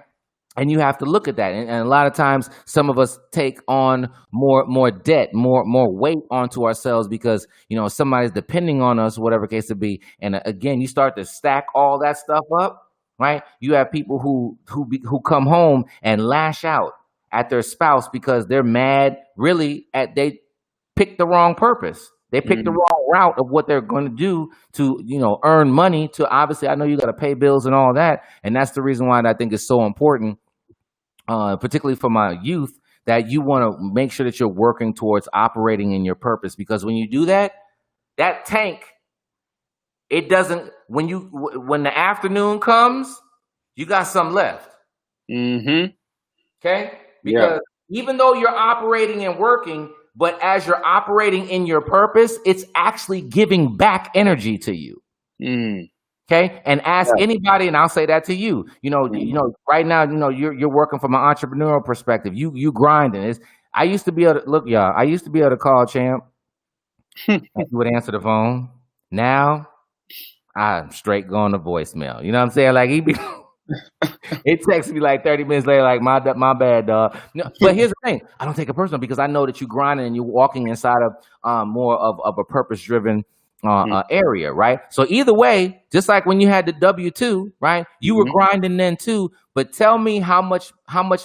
And you have to look at that. And a lot of times, some of us take on more debt, more weight onto ourselves because, somebody's depending on us, whatever case it be. And again, you start to stack all that stuff up. Right, you have people who come home and lash out at their spouse because they're mad. Really, they picked the wrong purpose. They picked the wrong route of what they're going to do to earn money. To obviously, I know you got to pay bills and all that, and that's the reason why I think it's so important, particularly for my youth, that you want to make sure that you're working towards operating in your purpose. Because when you do that, that tank. It doesn't, when the afternoon comes, you got some left. Mm-hmm. Okay? Because even though you're operating and working, but as you're operating in your purpose, it's actually giving back energy to you. Okay? And ask anybody, and I'll say that to you. Right now, you're working from an entrepreneurial perspective. You grinding. I used to be able to, look, y'all, I used to be able to call Champ. He would answer the phone. Now, I'm straight going to voicemail. You know what I'm saying? Like it texts me like 30 minutes later, like my bad, dog. No, but here's the thing: I don't take it personal because I know that you're grinding and you're walking inside of more of a purpose-driven area, right? So either way, just like when you had the W-2, right? You were grinding then too. But tell me how much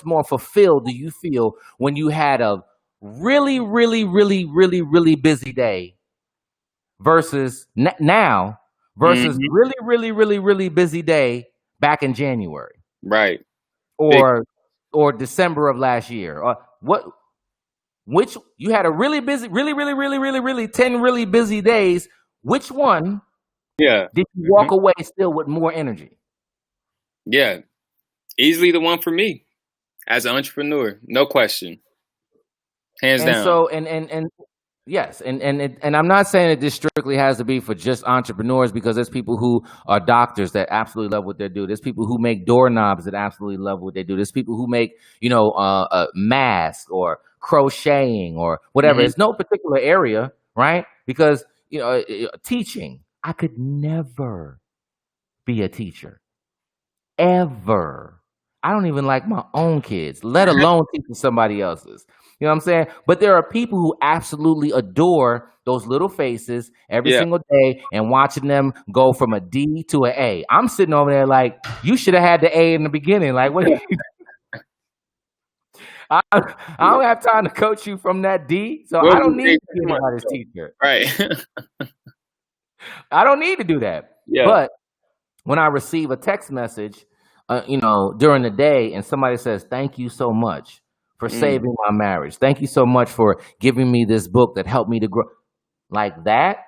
more fulfilled do you feel when you had a really, really, really, really, really busy day versus now? Versus really, really, really, really busy day back in January, right? Or December of last year, or which you had a really busy, really, really, really, really, really 10 really busy days. Which one? Did you walk away still with more energy? Yeah, easily the one for me as an entrepreneur, no question, hands down. So and Yes, and I'm not saying that this strictly has to be for just entrepreneurs, because there's people who are doctors that absolutely love what they do. There's people who make doorknobs that absolutely love what they do. There's people who make masks or crocheting or whatever. Hmm. It's no particular area, right? Because teaching, I could never be a teacher ever. I don't even like my own kids, let alone teaching somebody else's. You know what I'm saying? But there are people who absolutely adore those little faces every Yeah. single day and watching them go from a D to an A. I'm sitting over there like, you should have had the A in the beginning. Like, what? I, I don't have time to coach you from that D, so What I was don't the need name to be so much anybody's though? teacher. Right. I don't need to do that. Yeah. But when I receive a text message, during the day, and somebody says, "Thank you so much for Mm. saving my marriage. Thank you so much for giving me this book that helped me to grow," like that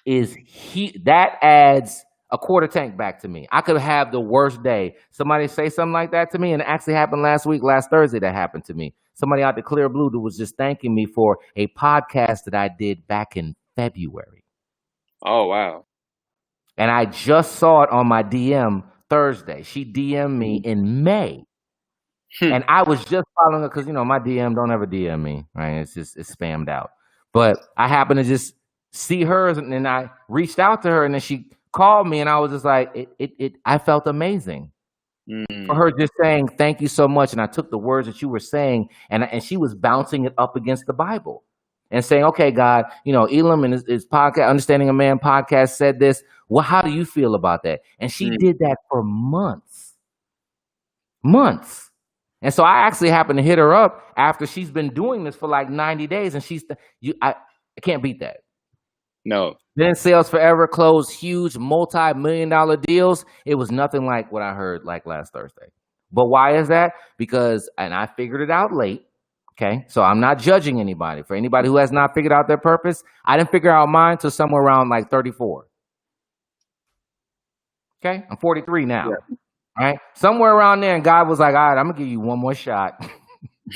that adds a quarter tank back to me. I could have the worst day. Somebody say something like that to me, and it actually happened last Thursday. That happened to me. Somebody out the clear blue that was just thanking me for a podcast that I did back in February. Oh wow. And I just saw it on my DM Thursday. She DM'd me Mm. in May. Hmm. And I was just following her because, my DM don't ever DM me, right? It's spammed out. But I happened to just see hers, and then I reached out to her, and then she called me, and I was just like, I felt amazing for Mm. her just saying, "Thank you so much." And I took the words that you were saying, and she was bouncing it up against the Bible and saying, "Okay, God, Elam and his podcast, Understanding a Man podcast said this. Well, how do you feel about that?" And she Mm. did that for months. And so I actually happened to hit her up after she's been doing this for like 90 days, and I can't beat that. No. Then Sales Forever closed huge multi-million-dollar deals. It was nothing like what I heard like last Thursday. But why is that? Because, and I figured it out late. Okay, so I'm not judging anybody. For anybody who has not figured out their purpose, I didn't figure out mine till somewhere around like 34. Okay, I'm 43 now. Yeah. Right, somewhere around there, and God was like, "All right, I'm gonna give you one more shot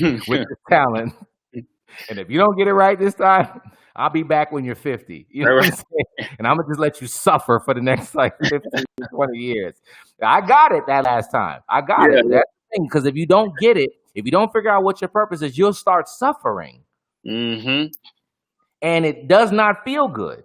with this talent, and if you don't get it right this time, I'll be back when you're 50." You know Right, what I'm right. saying? And I'm gonna just let you suffer for the next like 15 to 20 years. I got it that last time. I got Yeah. it. That's the thing, because if you don't get it, if you don't figure out what your purpose is, you'll start suffering, Mm-hmm. and it does not feel good.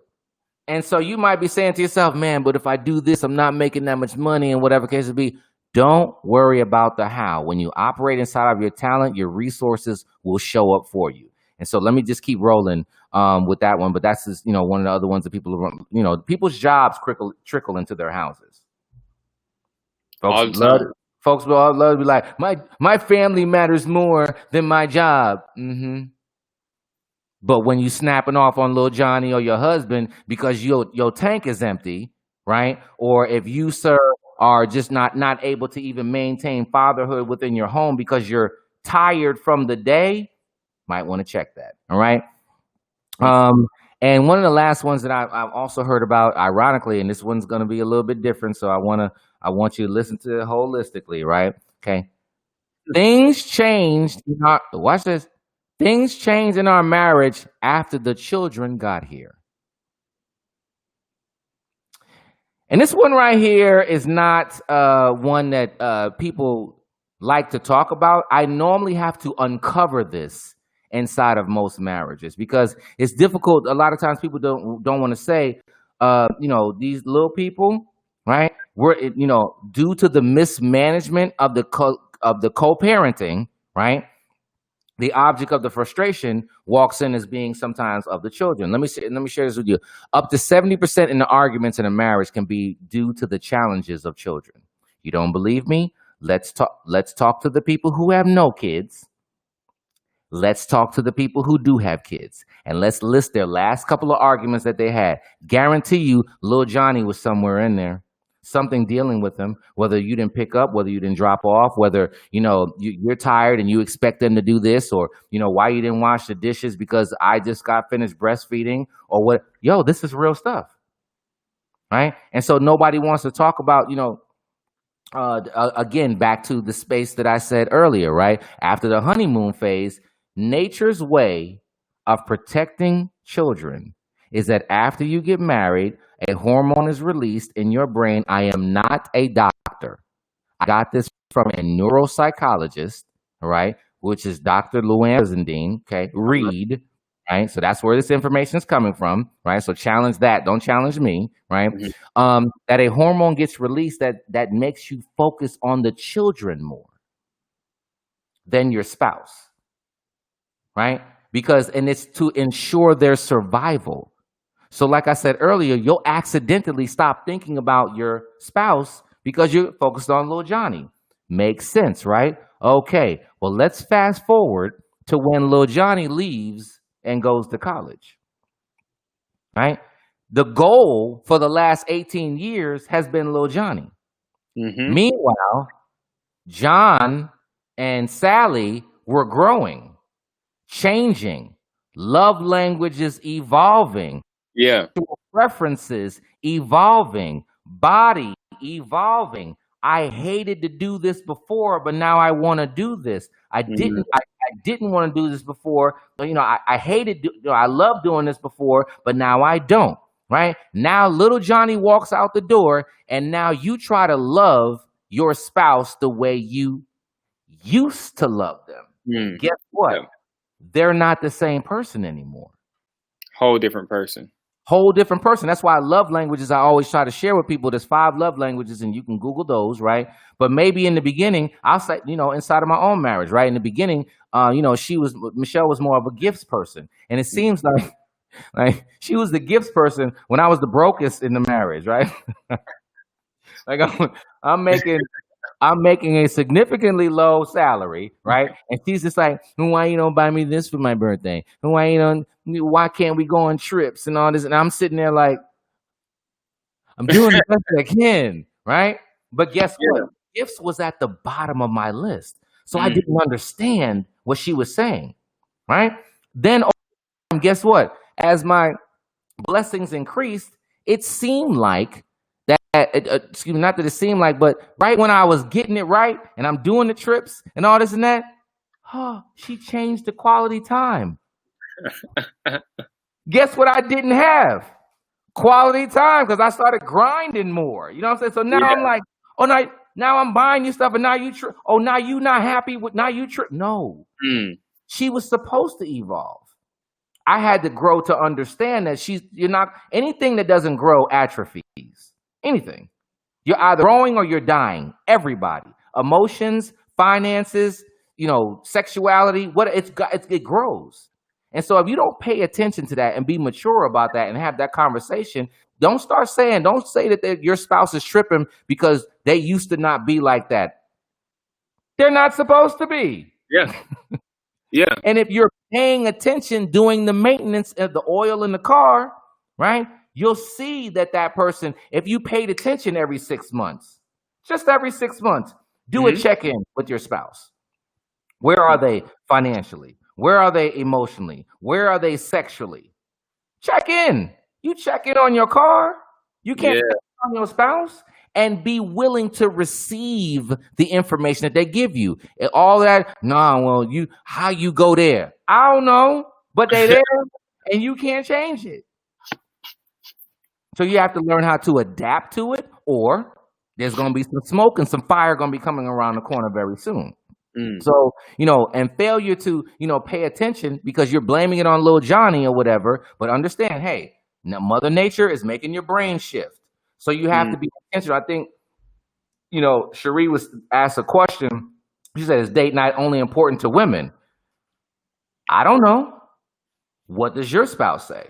And so you might be saying to yourself, "Man, but if I do this, I'm not making that much money," and whatever case it be. Don't worry about the how. When you operate inside of your talent, your resources will show up for you. And so let me just keep rolling with that one. But that's just, one of the other ones that people's jobs trickle into their houses. All the time. Folks will love to be like, my family matters more than my job. Mm-hmm. But when you snapping off on little Johnny or your husband because your tank is empty, right? Or if you, sir, are just not able to even maintain fatherhood within your home because you're tired from the day, might want to check that. All right. And one of the last ones that I've also heard about, ironically, and this one's going to be a little bit different, so I want you to listen to it holistically, right? Okay. Things changed. Watch this. Things changed in our marriage after the children got here. And this one right here is not one that people like to talk about. I normally have to uncover this inside of most marriages because it's difficult. A lot of times people don't want to say, these little people, right? We're, due to the mismanagement of the co-parenting, right? The object of the frustration walks in as being sometimes of the children. Let me share this with you. Up to 70% in the arguments in a marriage can be due to the challenges of children. You don't believe me? Let's talk to the people who have no kids. Let's talk to the people who do have kids. And let's list their last couple of arguments that they had. Guarantee you, little Johnny was somewhere in there. Something dealing with them, whether you didn't pick up, whether you didn't drop off, whether, you're tired and you expect them to do this, or, why you didn't wash the dishes because I just got finished breastfeeding, or what. This is real stuff. Right. And so nobody wants to talk about, again, back to the space that I said earlier, right? After the honeymoon phase, nature's way of protecting children is that after you get married, a hormone is released in your brain. I am not a doctor. I got this from a neuropsychologist, right, which is Dr. Luann Brizendine, okay, Reed, right? So that's where this information is coming from, right? So challenge that. Don't challenge me, right? That a hormone gets released that makes you focus on the children more than your spouse, right? And it's to ensure their survival. So like I said earlier, you'll accidentally stop thinking about your spouse because you're focused on little Johnny. Makes sense, right? Okay, well, let's fast forward to when little Johnny leaves and goes to college, right? The goal for the last 18 years has been little Johnny. Meanwhile, John and Sally were growing, changing, love languages evolving, preferences evolving, body evolving. I hated to do this before, but now I want to do this. I didn't want to do this before. I loved doing this before, but now I don't, right? Now little Johnny walks out the door and now you try to love your spouse the way you used to love them. Guess what? Yeah. They're not the same person anymore. Whole different person. That's why love languages, I always try to share with people. There's 5 love languages and you can Google those, right? But maybe in the beginning, I'll say, inside of my own marriage, right? In the beginning, Michelle was more of a gifts person. And it seems like she was the gifts person when I was the brokest in the marriage, right? Like I'm making a significantly low salary, right? And she's just like, why you don't buy me this for my birthday? Why can't we go on trips and all this? And I'm sitting there like, I'm doing the best I can, right? But guess what? Gifts was at the bottom of my list. So I didn't understand what she was saying, right? Then guess what? As my blessings increased, it seemed like not that it seemed like, but right when I was getting it right and I'm doing the trips and all this and that, she changed the quality time. Guess what I didn't have? Quality time, because I started grinding more. You know what I'm saying? So now I'm like, now I'm buying you stuff and now you trip. Oh, now you not happy with, now you trip. No. She was supposed to evolve. I had to grow to understand that you're not, anything that doesn't grow atrophies. Anything. You're either growing or you're dying. Everybody. Emotions, finances, sexuality, it grows. And so if you don't pay attention to that and be mature about that and have that conversation, don't say that your spouse is tripping because they used to not be like that. They're not supposed to be. Yeah. Yeah. And if you're paying attention, doing the maintenance of the oil in the car, right? You'll see that person, if you paid attention every 6 months, just every 6 months, do a check-in with your spouse. Where are they financially? Where are they emotionally? Where are they sexually? Check in. You check in on your car. You can't check in on your spouse. And be willing to receive the information that they give you. And all that, how you go there? I don't know, but they there and you can't change it. So you have to learn how to adapt to it, or there's going to be some smoke and some fire going to be coming around the corner very soon. So, and failure to, pay attention because you're blaming it on little Johnny or whatever, but understand, hey, now Mother Nature is making your brain shift. So you have to be intentional. I think, Cherie was asked a question. She said, is date night only important to women? I don't know. What does your spouse say?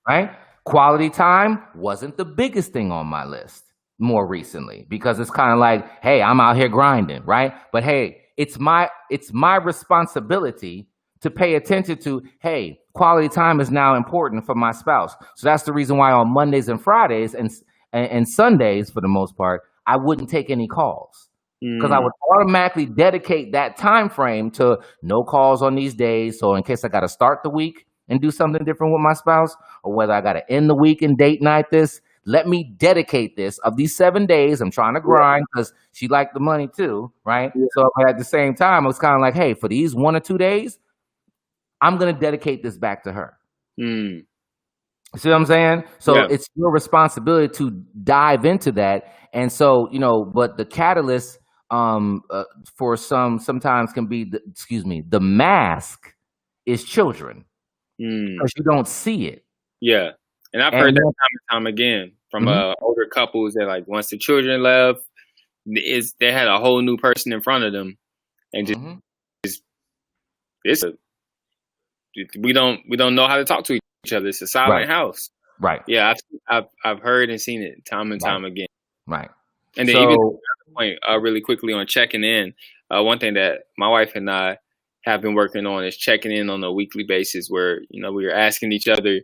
Right? Quality time wasn't the biggest thing on my list more recently because it's kind of like, hey, I'm out here grinding, right? But hey, it's my responsibility to pay attention to, hey, quality time is now important for my spouse. So that's the reason why on Mondays and Fridays and Sundays, for the most part, I wouldn't take any calls because I would automatically dedicate that time frame to no calls on these days. So in case I got to start the week and do something different with my spouse, or whether I got to end the week and date night this, let me dedicate this of these 7 days. I'm trying to grind because she liked the money too, right? Yeah. So at the same time, I was kind of like, hey, for these 1 or 2 days, I'm going to dedicate this back to her. Mm. See what I'm saying? So Yeah. it's your responsibility to dive into that. And so, but the catalyst for sometimes can be, the mask is children because you don't see it. Yeah. And I've heard that time and time again from older couples that, like, once the children left, they had a whole new person in front of them, and we don't know how to talk to each other. It's a silent house. Right. Yeah, I've heard and seen it time and time again. Right. And then even another point, really quickly on checking in. One thing that my wife and I have been working on is checking in on a weekly basis, where we are asking each other,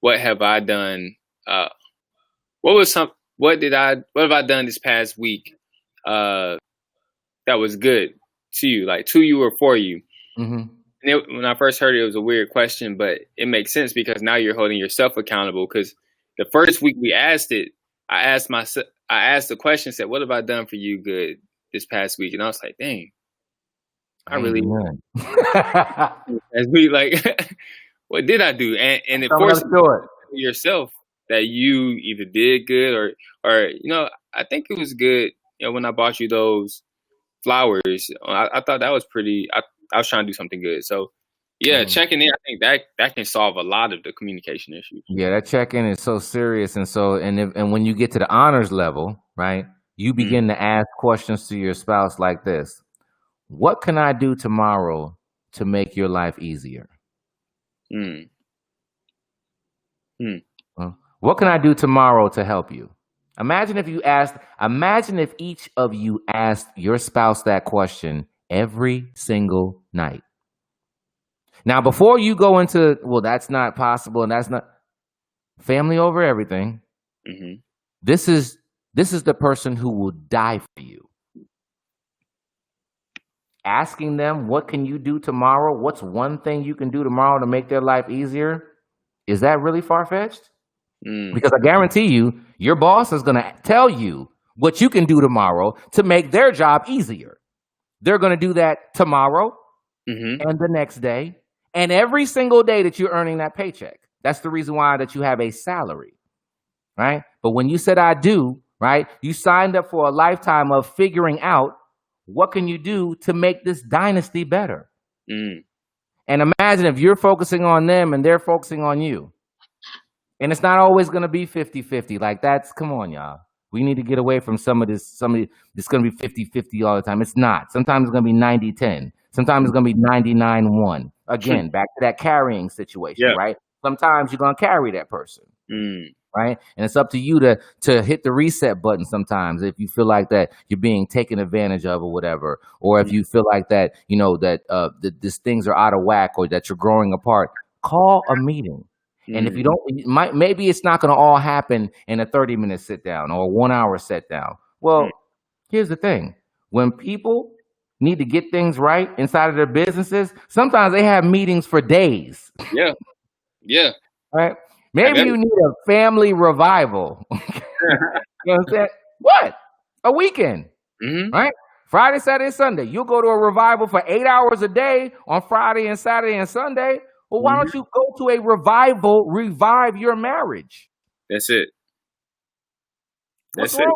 what have I done? What have I done this past week that was good to you, like to you or for you? Mm-hmm. And when I first heard it, it was a weird question, but it makes sense because now you're holding yourself accountable. Because the first week we asked it, I asked the question, said, "What have I done for you good this past week?" And I was like, "Dang, I really." As we like, what did I do? And it forces yourself that you either did good or I think it was good. When I bought you those flowers, I thought that was pretty. I was trying to do something good. So, yeah, checking in, I think that can solve a lot of the communication issues. Yeah, that check-in is so serious. And when you get to the honors level, right, you begin to ask questions to your spouse like this. What can I do tomorrow to make your life easier? What can I do tomorrow to help you? Imagine if each of you asked your spouse that question every single night. Now, before you go into, well, that's not possible, and that's not family over everything. Mm-hmm. This is the person who will die for you. Asking them, what can you do tomorrow? What's one thing you can do tomorrow to make their life easier? Is that really far-fetched? Because I guarantee you, your boss is going to tell you what you can do tomorrow to make their job easier. They're going to do that tomorrow and the next day and every single day that you're earning that paycheck. That's the reason why that you have a salary, right? But when you said I do, right, you signed up for a lifetime of figuring out what can you do to make this dynasty better. And imagine if you're focusing on them and they're focusing on you. And it's not always going to be 50-50. Like come on, y'all. We need to get away from some of this. It's going to be 50-50 all the time. It's not. Sometimes it's going to be 90-10. Sometimes it's going to be 99-1. Again, back to that carrying situation, right? Sometimes you're going to carry that person, right? And it's up to you to hit the reset button sometimes if you feel like that you're being taken advantage of or whatever. Or if you feel like that, that these things are out of whack or that you're growing apart, call a meeting. And if you don't, maybe it's not going to all happen in a 30-minute sit down or a 1-hour sit down. Well, here's the thing. When people need to get things right inside of their businesses, sometimes they have meetings for days. Yeah. Yeah. Right? Maybe you need a family revival. You know what I'm saying? What? A weekend. Right? Friday, Saturday, Sunday. You'll go to a revival for 8 hours a day on Friday and Saturday and Sunday. Well, why don't you go to a revival, revive your marriage? That's it. That's it.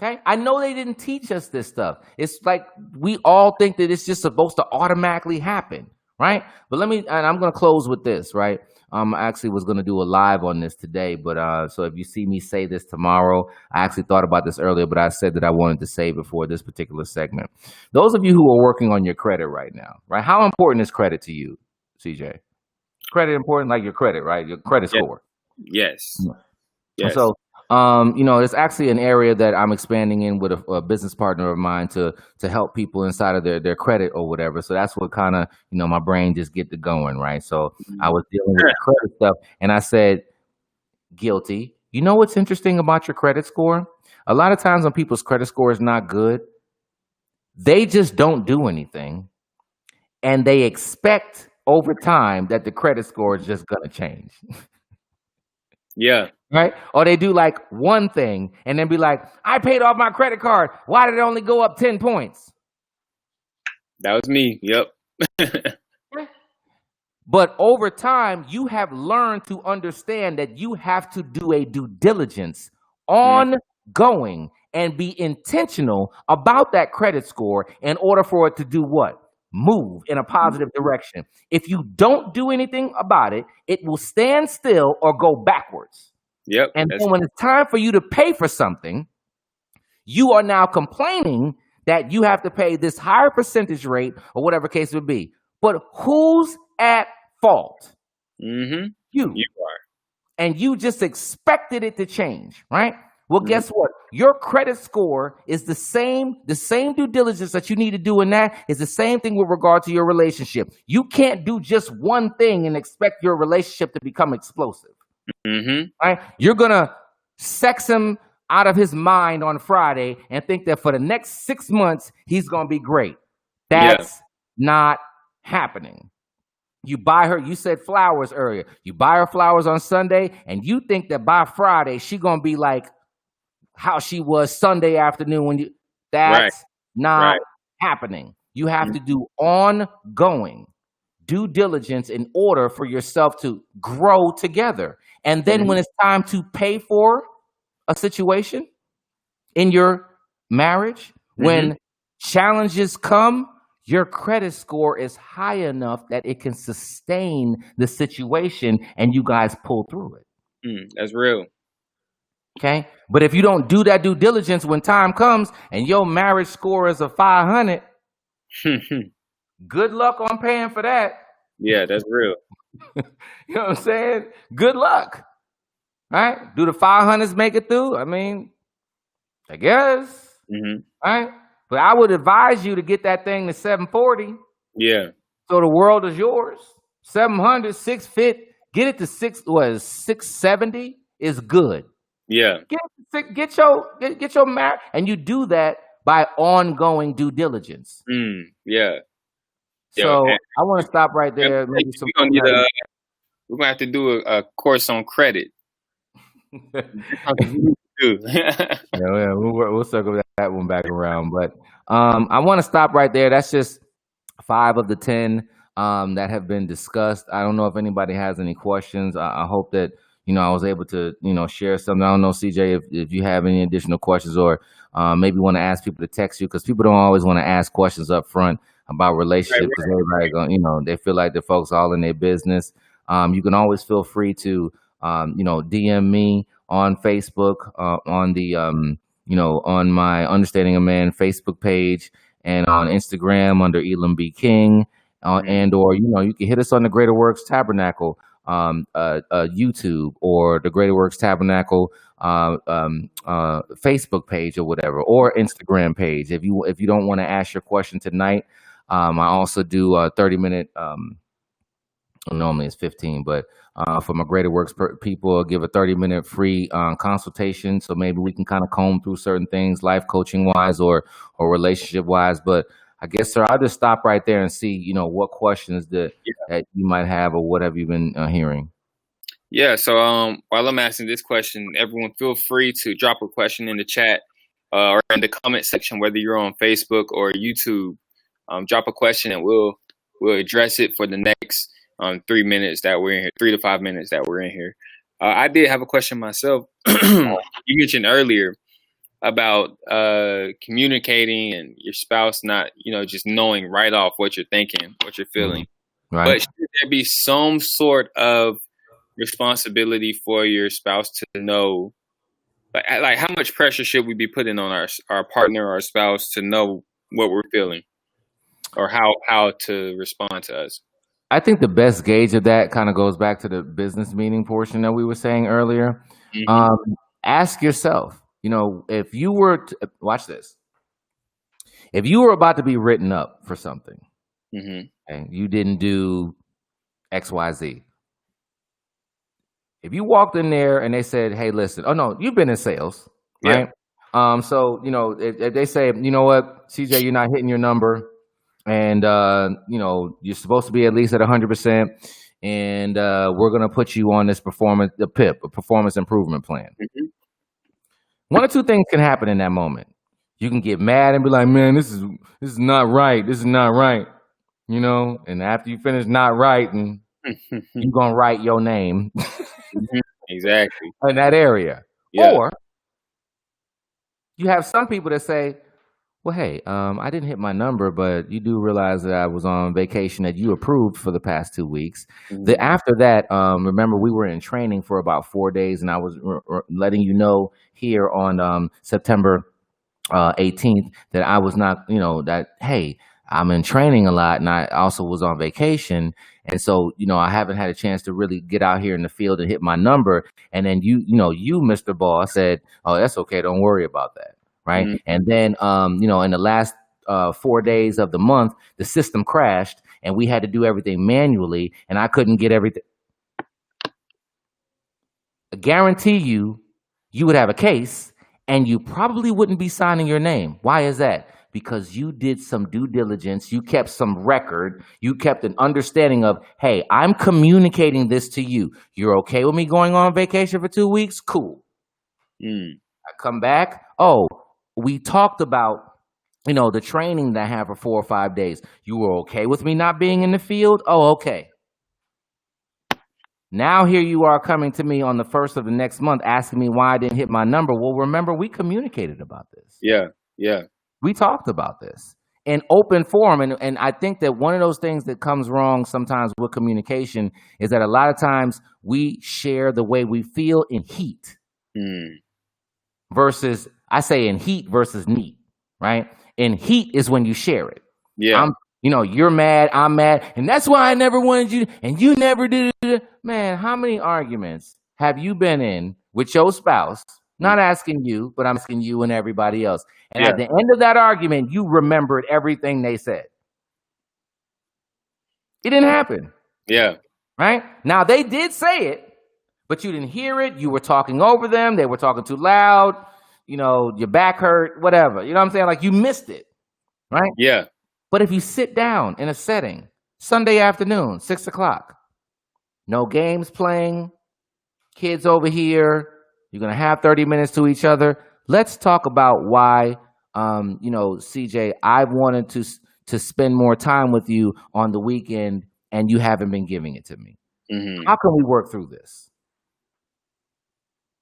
Okay? I know they didn't teach us this stuff. It's like we all think that it's just supposed to automatically happen, right? But and I'm going to close with this, right? I actually was going to do a live on this today, but so if you see me say this tomorrow, I actually thought about this earlier, but I said that I wanted to save it for this particular segment. Those of you who are working on your credit right now, right? How important is credit to you, CJ? Credit important, like your credit, right? Your credit score. Yes. Yes. So, it's actually an area that I'm expanding in with a business partner of mine to help people inside of their credit or whatever. So that's what kind of, my brain just get to going, right? So I was dealing with credit stuff and I said, guilty. You know what's interesting about your credit score? A lot of times when people's credit score is not good, they just don't do anything. And they expect over time that the credit score is just going to change. Yeah. Right? Or they do like one thing and then be like, I paid off my credit card. Why did it only go up 10 points? That was me. Yep. But over time, you have learned to understand that you have to do a due diligence ongoing and be intentional about that credit score in order for it to do what? Move in a positive direction. If you don't do anything about it, it will stand still or go backwards. Yep. And then when it's time for you to pay for something, you are now complaining that you have to pay this higher percentage rate or whatever case it would be. But who's at fault? You are. And you just expected it to change, right? Well, guess what? Your credit score is the same due diligence that you need to do in that is the same thing with regard to your relationship. You can't do just one thing and expect your relationship to become explosive. Right? You're going to sex him out of his mind on Friday and think that for the next 6 months, he's going to be great. That's not happening. You buy her, you said flowers earlier. You buy her flowers on Sunday, and you think that by Friday, she's going to be like how she was Sunday afternoon when you. That's not happening. You have to do ongoing due diligence in order for yourself to grow together. And then when it's time to pay for a situation in your marriage, when challenges come, your credit score is high enough that it can sustain the situation and you guys pull through it. That's real. Okay. But if you don't do that due diligence when time comes and your marriage score is a 500, good luck on paying for that. Yeah, that's real. You know what I'm saying? Good luck. Right? Do the 500s make it through? I mean, I guess. Right? But I would advise you to get that thing to 740. Yeah. So the world is yours. 700, 650, get it to 670 is good. Yeah. Get your marriage, and you do that by ongoing due diligence. Yeah. So I want to stop right there. We're gonna have to do a course on credit. We'll circle that one back around. But I want to stop right there. That's just 5 of the 10 that have been discussed. I don't know if anybody has any questions. I hope that I was able to share something. I don't know, CJ, if you have any additional questions or maybe want to ask people to text you, because people don't always want to ask questions up front about relationships because everybody going, they feel like the folks all in their business. You can always feel free to DM me on Facebook, on the on my Understanding a Man Facebook page, and on Instagram under Elam B. King, and or you can hit us on the Greater Works Tabernacle YouTube or the Greater Works Tabernacle Facebook page or whatever, or Instagram page. If you don't want to ask your question tonight, I also do a 30-minute. Normally it's 15, but for my Greater Works people, I'll give a 30-minute free consultation. So maybe we can kind of comb through certain things, life coaching wise or relationship wise. But I guess, sir, I'll just stop right there and see, what questions that you might have or what have you been hearing. Yeah. So while I'm asking this question, everyone feel free to drop a question in the chat or in the comment section, whether you're on Facebook or YouTube. Drop a question and we'll address it for the next 3 minutes that we're in here, 3 to 5 minutes that we're in here. I did have a question myself. You mentioned earlier about communicating and your spouse not, just knowing right off what you're thinking, what you're feeling. Right. But should there be some sort of responsibility for your spouse to know, like how much pressure should we be putting on our partner or our spouse to know what we're feeling or how to respond to us? I think the best gauge of that kind of goes back to the business meeting portion that we were saying earlier. Ask yourself, if you were to, watch this, if you were about to be written up for something and you didn't do XYZ, if you walked in there and they said, hey, listen, oh no, you've been in sales, right? So, if they say, you know what, CJ, you're not hitting your number, and you're supposed to be at least at 100%, and we're going to put you on this a performance improvement plan. One or two things can happen in that moment. You can get mad and be like, man, this is not right. This is not right. And after you finish not right, and you're gonna write your name Exactly. in that area. Yeah. Or you have some people that say, well, hey, I didn't hit my number, but you do realize that I was on vacation that you approved for the past 2 weeks. Mhm. After that, remember, we were in training for about 4 days, and I was letting you know here on September 18th that I was not, that, hey, I'm in training a lot, and I also was on vacation. And so, I haven't had a chance to really get out here in the field and hit my number. And then you, Mr. Boss, said, oh, that's okay. Don't worry about that. Right. Mhm. And then, in the last 4 days of the month, the system crashed and we had to do everything manually, and I couldn't get everything. I guarantee you would have a case and you probably wouldn't be signing your name. Why is that? Because you did some due diligence, you kept some record, you kept an understanding of, hey, I'm communicating this to you. You're okay with me going on vacation for 2 weeks? Cool. Mm. I come back. Oh, we talked about, the training that I have for 4 or 5 days. You were okay with me not being in the field? Oh, okay. Now here you are coming to me on the 1st of the next month asking me why I didn't hit my number. Well, remember, we communicated about this. Yeah. Yeah. We talked about this in open forum. And I think that one of those things that comes wrong sometimes with communication is that a lot of times we share the way we feel in heat versus, I say in heat versus neat, right? In heat is when you share it. Yeah. You're mad, I'm mad, and that's why I never wanted you, and you never did it. Man, how many arguments have you been in with your spouse? Not asking you, but I'm asking you and everybody else. And at the end of that argument, you remembered everything they said. It didn't happen. Yeah. Right? Now, they did say it, but you didn't hear it. You were talking over them. They were talking too loud. Your back hurt, whatever. You know what I'm saying? Like, you missed it. Right? Yeah. But if you sit down in a setting, Sunday afternoon, 6:00, no games playing, kids over here, you're going to have 30 minutes to each other. Let's talk about why, CJ, I've wanted to spend more time with you on the weekend and you haven't been giving it to me. Mm-hmm. How can we work through this?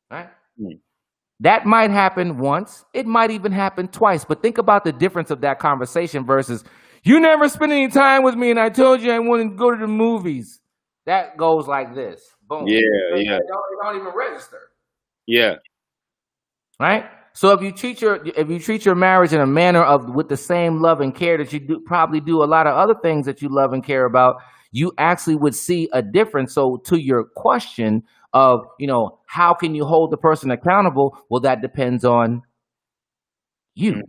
Right? Mm. That might happen once. It might even happen twice. But think about the difference of that conversation versus, you never spent any time with me and I told you I wanted to go to the movies. That goes like this. Boom. Yeah, It yeah. don't even register. Yeah. Right? So if you treat your marriage in a manner with the same love and care that you probably do a lot of other things that you love and care about, you actually would see a difference. So to your question of, how can you hold the person accountable? Well, that depends on you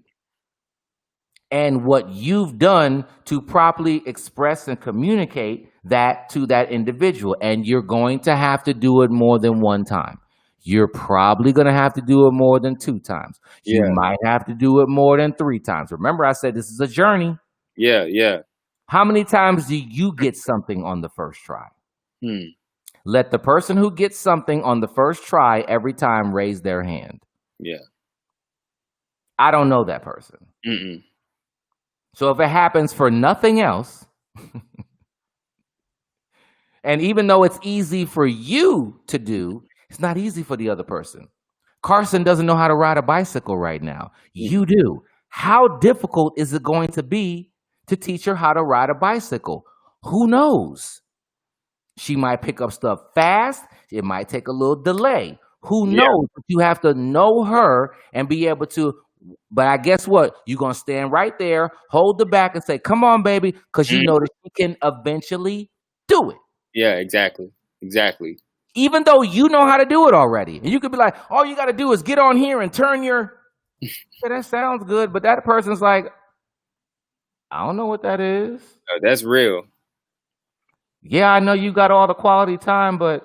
and what you've done to properly express and communicate that to that individual. And you're going to have to do it more than one time. You're probably going to have to do it more than 2 times. You might have to do it more than 3 times. Remember, I said this is a journey. Yeah, yeah. How many times do you get something on the first try? Let the person who gets something on the first try every time raise their hand. Yeah. I don't know that person. Mm-mm. So if it happens for nothing else, and even though it's easy for you to do, it's not easy for the other person. Carson doesn't know how to ride a bicycle right now. You do. How difficult is it going to be to teach her how to ride a bicycle? Who knows? She might pick up stuff fast. It might take a little delay. Who knows? But you have to know her and be able to. But I guess what? You're going to stand right there, hold the back and say, come on, baby, because you know that she can eventually do it. Yeah, exactly. Exactly. Even though you know how to do it already. And you could be like, all you got to do is get on here and turn your... Yeah, that sounds good. But that person's like, I don't know what that is. Oh, that's real. Yeah, I know you got all the quality time, but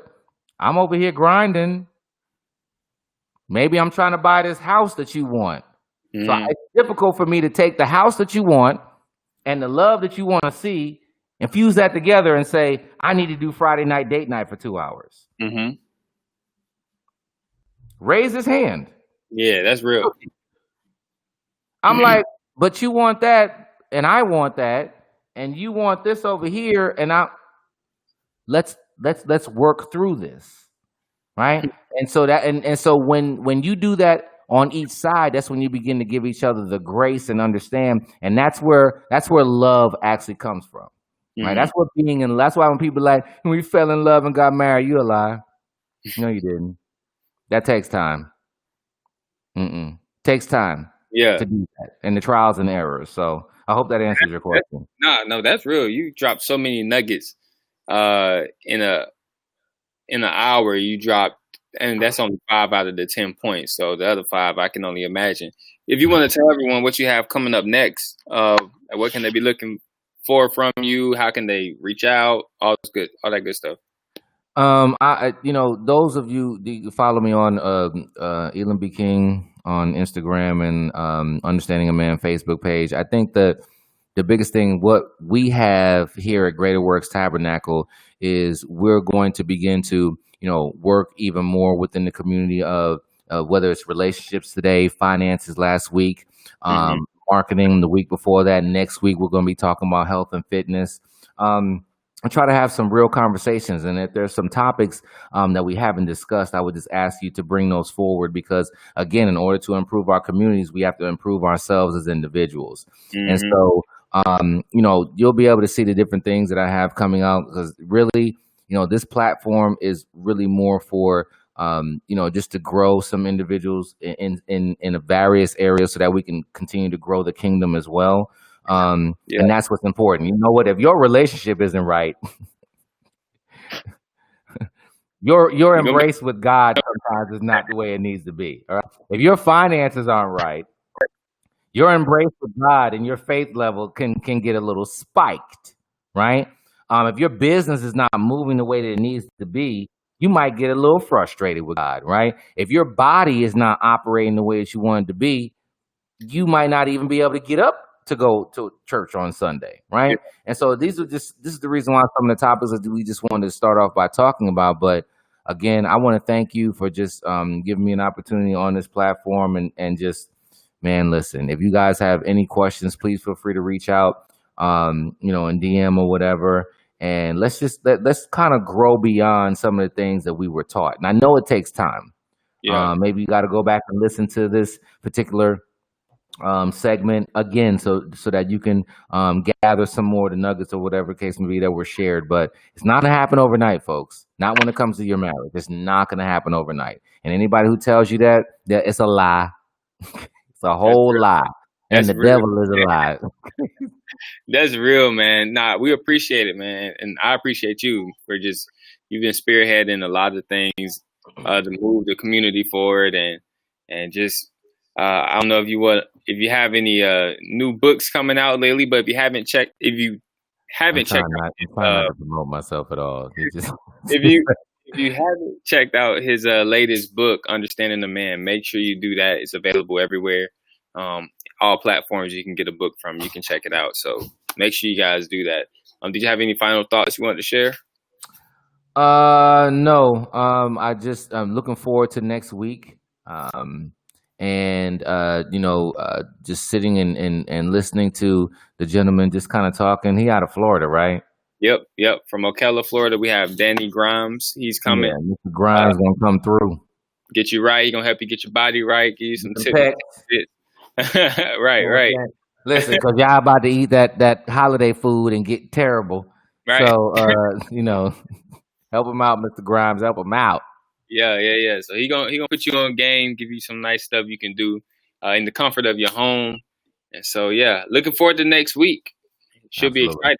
I'm over here grinding. Maybe I'm trying to buy this house that you want. So it's difficult for me to take the house that you want and the love that you want to see and fuse that together and say, I need to do Friday night date night for 2 hours. Raise his hand. Yeah, that's real. I'm like, but you want that and I want that and you want this over here and let's work through this, right? And so when you do that on each side, that's when you begin to give each other the grace and understand, and that's where love actually comes from, right? That's what that's why when people like, we fell in love and got married, you a lie. No, you didn't. That takes time. Takes time. Yeah. To do that, and the trials and errors. So I hope that answers your question. No, that's real. You dropped so many nuggets in an hour. You dropped, and that's only 5 out of the 10 points. So the other 5, I can only imagine. If you want to tell everyone what you have coming up next, what can they be looking for from you? How can they reach out? All that good stuff. Those of you that follow me on Elam B. King on Instagram and Understanding a Man Facebook page, I think that the biggest thing what we have here at Greater Works Tabernacle is we're going to begin to work even more within the community of whether it's relationships today, finances last week, marketing the week before that. Next week we're going to be talking about health and fitness. And try to have some real conversations. And if there's some topics that we haven't discussed, I would just ask you to bring those forward because, again, in order to improve our communities, we have to improve ourselves as individuals. And so, you'll be able to see the different things that I have coming out because really, this platform is really more for, just to grow some individuals in various areas so that we can continue to grow the kingdom as well. And that's what's important. You know what? If your relationship isn't right, your embrace with God sometimes is not the way it needs to be. All right? If your finances aren't right, your embrace with God and your faith level can get a little spiked, right? If your business is not moving the way that it needs to be, you might get a little frustrated with God, right? If your body is not operating the way that you want it to be, you might not even be able to get up to go to church on Sunday, right? Yeah. And so this is the reason why some of the topics that we just wanted to start off by talking about. But again, I want to thank you for just giving me an opportunity on this platform and just, man, listen, if you guys have any questions, please feel free to reach out, in DM or whatever. And let's kind of grow beyond some of the things that we were taught. And I know it takes time. Yeah. Maybe you got to go back and listen to this particular segment again so that you can gather some more of the nuggets or whatever case may be that were shared. But it's not gonna happen overnight, folks. Not when it comes to your marriage. It's not gonna happen overnight. And anybody who tells you that it's a lie. It's a whole lie. And the devil is a lie. That's real, man. Nah, we appreciate it, man. And I appreciate you for you've been spearheading a lot of things to move the community forward and just I don't know if you have any new books coming out lately, but if you haven't checked I'm trying not to promote myself at all. if you haven't checked out his latest book, Understanding the Man, make sure you do that. It's available everywhere. All platforms you can get a book from. You can check it out. So make sure you guys do that. Did you have any final thoughts you wanted to share? No. I'm looking forward to next week. And just sitting and listening to the gentleman just kind of talking. He out of Florida, right? Yep. From Ocala, Florida, we have Danny Grimes. He's coming. Yeah, Mr. Grimes gonna come through. Get you right. He's gonna help you get your body right. Give you some tips. Right. Listen, because y'all about to eat that holiday food and get terrible. Right. So help him out, Mr. Grimes. Help him out. Yeah. So he gonna put you on game, give you some nice stuff you can do in the comfort of your home. And so looking forward to next week. It should be exciting.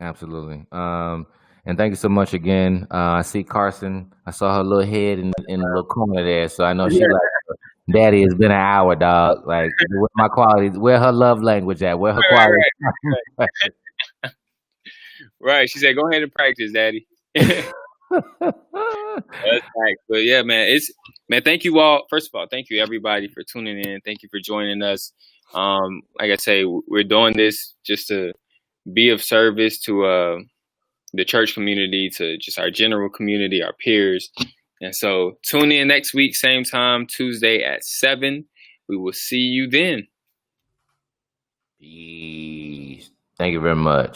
Absolutely. And thank you so much again. I see Carson. I saw her little head in the little corner there, so I know she like, Daddy, it's been an hour, dog. Like, where my quality? Where her love language at? Where her quality? Right. She said, "Go ahead and practice, Daddy." That's right. But yeah, man, thank you all. First of all, thank you everybody for tuning in. Thank you for joining us. Like I say, we're doing this just to be of service to the church community, to just our general community, our peers. And so tune in next week, same time, Tuesday at 7. We will see you then. Peace. Thank you very much.